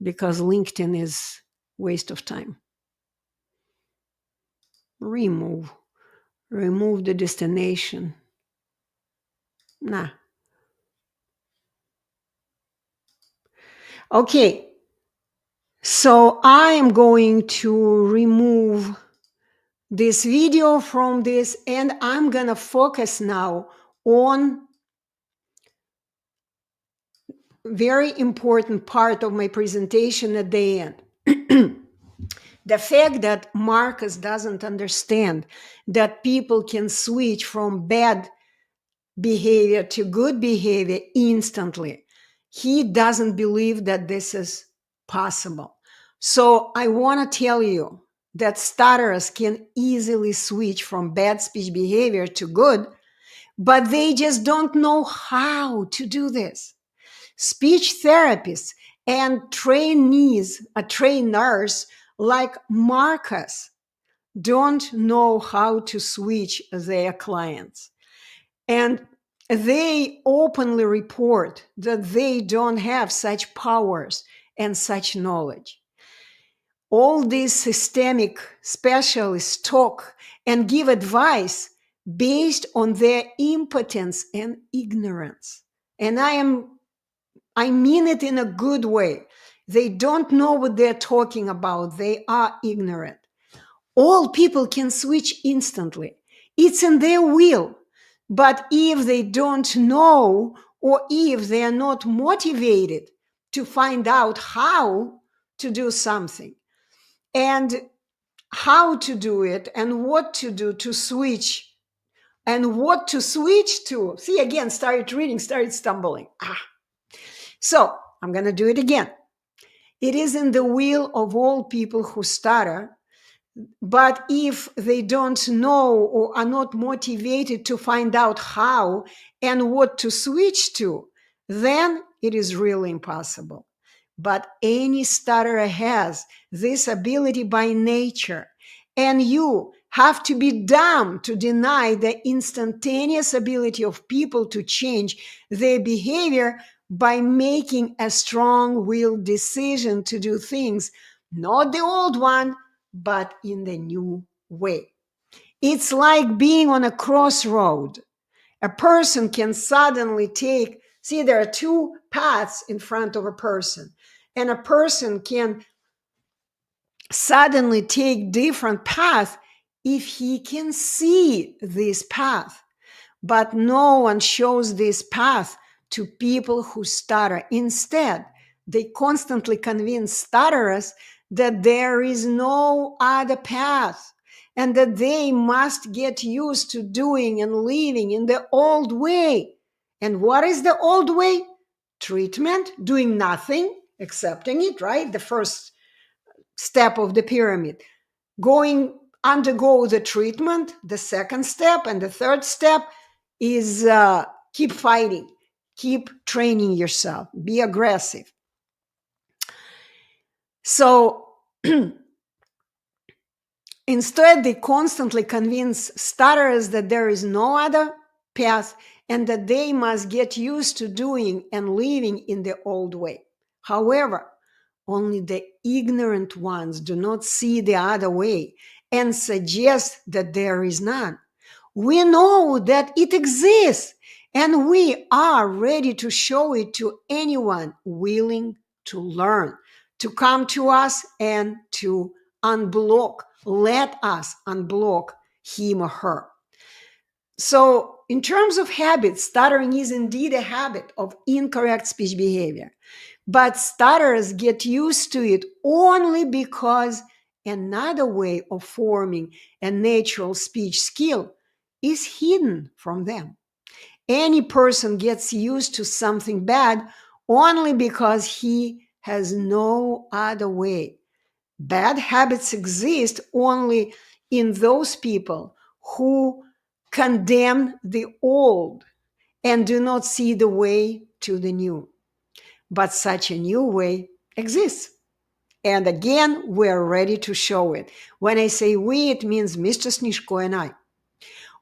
because LinkedIn is waste of time. Remove the destination. Nah. Okay. So I am going to remove this video from this, and I'm going to focus now on very important part of my presentation at the end. The fact that Marcus doesn't understand that people can switch from bad behavior to good behavior instantly. He doesn't believe that this is possible. So I want to tell you that stutterers can easily switch from bad speech behavior to good, but they just don't know how to do this. Speech therapists and trainers like Marcus don't know how to switch their clients. And they openly report that they don't have such powers and such knowledge. All these systemic specialists talk and give advice based on their impotence and ignorance. And I mean it in a good way. They don't know what they're talking about. They are ignorant. All people can switch instantly. It's in their will. But if they don't know, or if they are not motivated to find out how to do something and how to do it and what to do to switch and what to switch to. See, again, started reading, started stumbling. So I'm going to do it again. It is in the will of all people who stutter, but if they don't know or are not motivated to find out how and what to switch to, then it is really impossible. But any stutterer has this ability by nature, and you have to be dumb to deny the instantaneous ability of people to change their behavior by making a strong-willed decision to do things, not the old one, but in the new way. It's like being on a crossroad. A person can suddenly take, see, there are two paths in front of a person, and a person can suddenly take different path if he can see this path. But no one shows this path to people who stutter. Instead, they constantly convince stutterers that there is no other path and that they must get used to doing and living in the old way. And what is the old way? Treatment, doing nothing, accepting it, right? The first step of the pyramid. Undergo the treatment, the second step, and the third step is keep fighting, keep training yourself, be aggressive. So instead, they constantly convince stutterers that there is no other path and that they must get used to doing and living in the old way. However, only the ignorant ones do not see the other way and suggest that there is none. We know that it exists, and we are ready to show it to anyone willing to learn, to come to us and to unblock. Let us unblock him or her. So, in terms of habits, stuttering is indeed a habit of incorrect speech behavior. But stutterers get used to it only because another way of forming a natural speech skill is hidden from them. Any person gets used to something bad only because he has no other way. Bad habits exist only in those people who condemn the old and do not see the way to the new. But such a new way exists. And again, we're ready to show it. When I say we, it means Mr. Snezhko and I.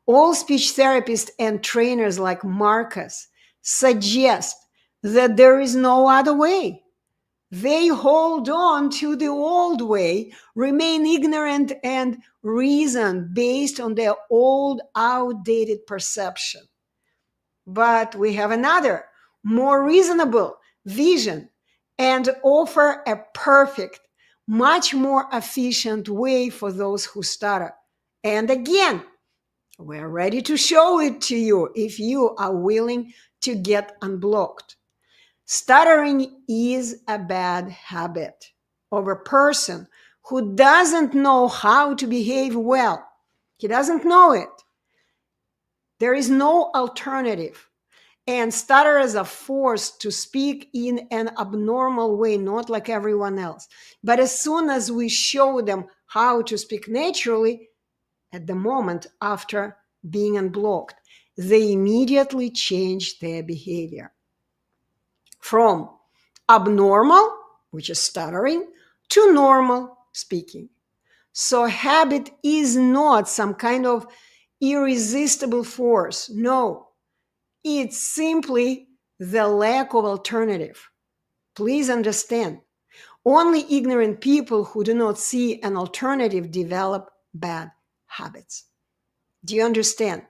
All speech therapists and trainers like Marcus suggest that there is no other way. They hold on to the old way, remain ignorant and reason based on their old, outdated perception. But we have another, more reasonable vision and offer a perfect, much more efficient way for those who stutter. And again, we're ready to show it to you if you are willing to get unblocked. Stuttering is a bad habit of a person who doesn't know how to behave well. He doesn't know it. There is no alternative. And stutterers are forced to speak in an abnormal way, not like everyone else. But as soon as we show them how to speak naturally, at the moment after being unblocked, they immediately change their behavior from abnormal, which is stuttering, to normal speaking. So habit is not some kind of irresistible force. No, it's simply the lack of alternative. Please understand, only ignorant people who do not see an alternative develop bad habits. Do you understand?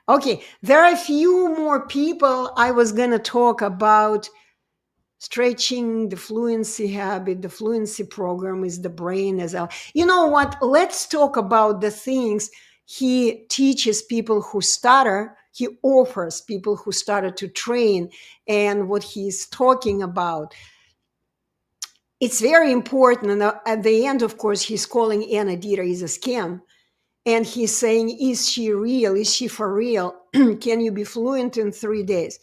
Okay, there are a few more people I was going to talk about. Stretching, the fluency habit, the fluency program is the brain as well. You know what? Let's talk about the things he teaches people who stutter. He offers people who stutter to train, and what he's talking about. It's very important. And at the end, of course, he's calling Anna Dieter is a scam. And he's saying, is she real? Is she for real? Can you be fluent in 3 days?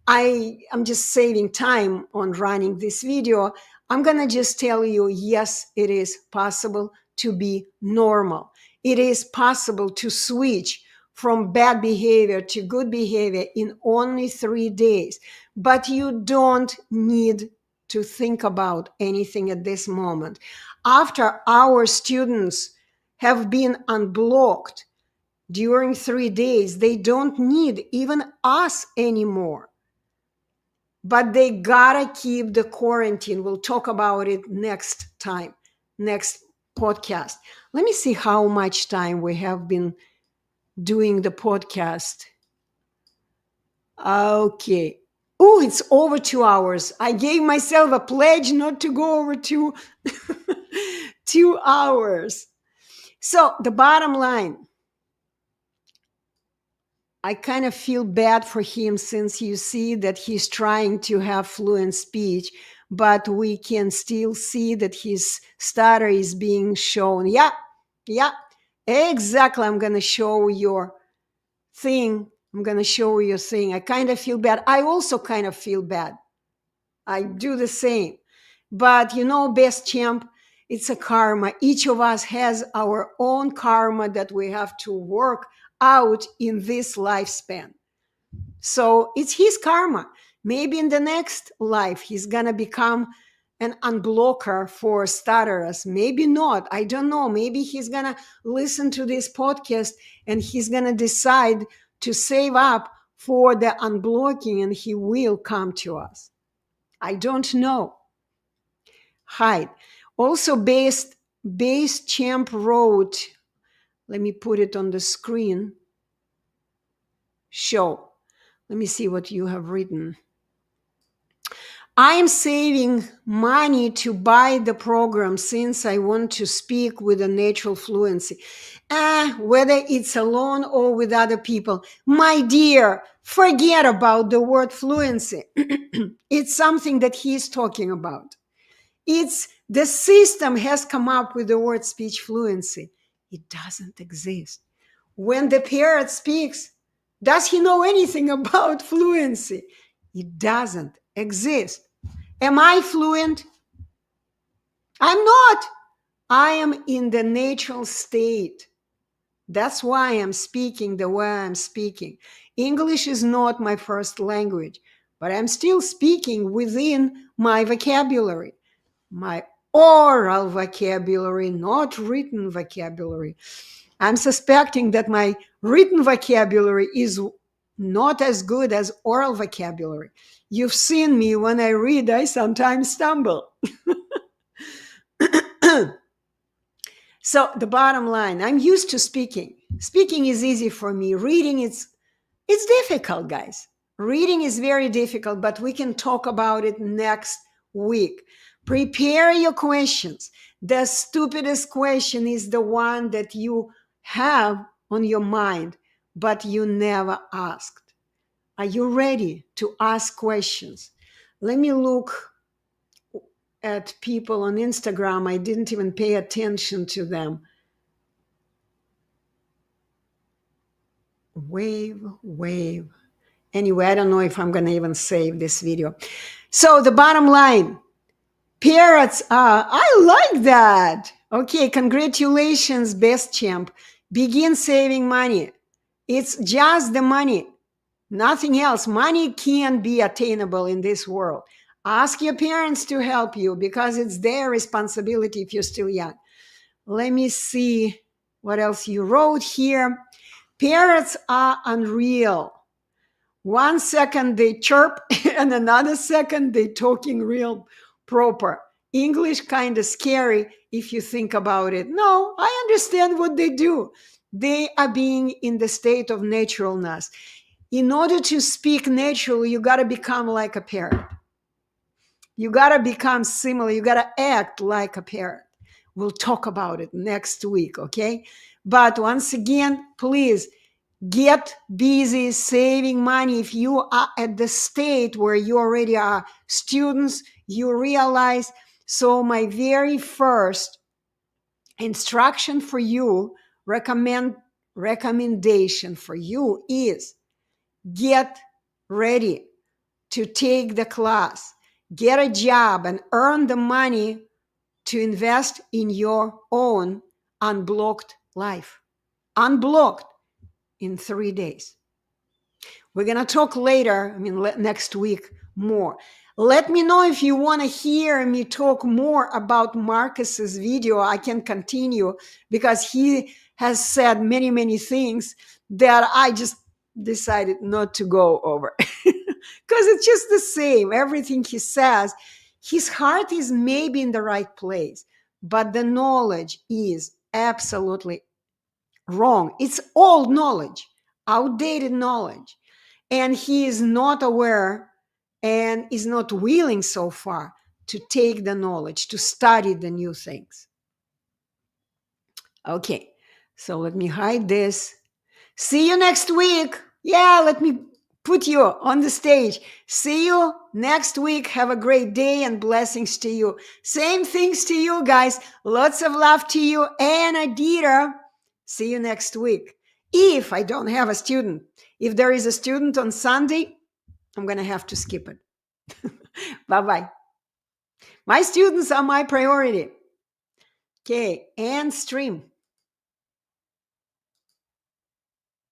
I'm just saving time on running this video. I'm going to just tell you, yes, it is possible to be normal. It is possible to switch from bad behavior to good behavior in only 3 days. But you don't need to think about anything at this moment. After our students have been unblocked during 3 days, they don't need even us anymore. But they gotta keep the quarantine. We'll talk about it next time, next podcast. Let me see how much time we have been doing the podcast. Okay. Oh, it's over 2 hours. I gave myself a pledge not to go over 2 hours. So the bottom line, I kind of feel bad for him, since you see that he's trying to have fluent speech, but we can still see that his stutter is being shown. Yeah, exactly. I'm going to show your thing. I kind of feel bad. I also kind of feel bad. I do the same. But best champ, it's a karma. Each of us has our own karma that we have to work out in this lifespan. So it's his karma. Maybe in the next life, he's going to become an unblocker for stutterers. Maybe not. I don't know. Maybe he's going to listen to this podcast and he's going to decide to save up for the unblocking, and he will come to us. I don't know. Hide. Also, Base Champ wrote, Let me put it on the screen. Show. Let me see what you have written. I am saving money to buy the program since I want to speak with a natural fluency. Whether it's alone or with other people. My dear, forget about the word fluency. It's something that he's talking about. It's the system has come up with the word speech fluency. It doesn't exist. When the parrot speaks, does he know anything about fluency? It doesn't exist. Am I fluent? I'm not. I am in the natural state. That's why I'm speaking the way I'm speaking. English is not my first language, but I'm still speaking within my vocabulary, my oral vocabulary, not written vocabulary. I'm suspecting that my written vocabulary is not as good as oral vocabulary. You've seen me when I read, I sometimes stumble. So the bottom line, I'm used to speaking. Speaking is easy for me. Reading, it's difficult, guys. Reading is very difficult, but we can talk about it next week. Prepare your questions. The stupidest question is the one that you have on your mind, but you never asked. Are you ready to ask questions? Let me look at people on Instagram. I didn't even pay attention to them. Wave. Anyway, I don't know if I'm going to even save this video. So the bottom line, parrots are, I like that. Okay, congratulations, best champ. Begin saving money. It's just the money, nothing else. Money can be attainable in this world. Ask your parents to help you because it's their responsibility if you're still young. Let me see what else you wrote here. Parrots are unreal. 1 second they chirp and another second they talking real proper. English kind of scary if you think about it. No, I understand what they do. They are being in the state of naturalness. In order to speak naturally, you got to become like a parrot. You got to become similar. You got to act like a parrot. We'll talk about it next week, okay? But once again, please get busy saving money. If you are at the state where you already are students, you realize. So my very first instruction for you, recommendation for you is get ready to take the class, get a job and earn the money to invest in your own unblocked life. Unblocked in 3 days. We're going to talk later, next week, more. Let me know if you want to hear me talk more about Marcus's video. I can continue because he has said many, many things that I just decided not to go over because it's just the same. Everything he says, his heart is maybe in the right place, but the knowledge is absolutely wrong. It's old knowledge, outdated knowledge. And he is not aware and is not willing so far to take the knowledge, to study the new things. Okay, so let me hide this. See you next week. Yeah, let me put you on the stage. See you next week. Have a great day and blessings to you. Same things to you guys. Lots of love to you and Adira. See you next week. If I don't have a student, if there is a student on Sunday, I'm going to have to skip it. Bye-bye. My students are my priority. Okay, and stream.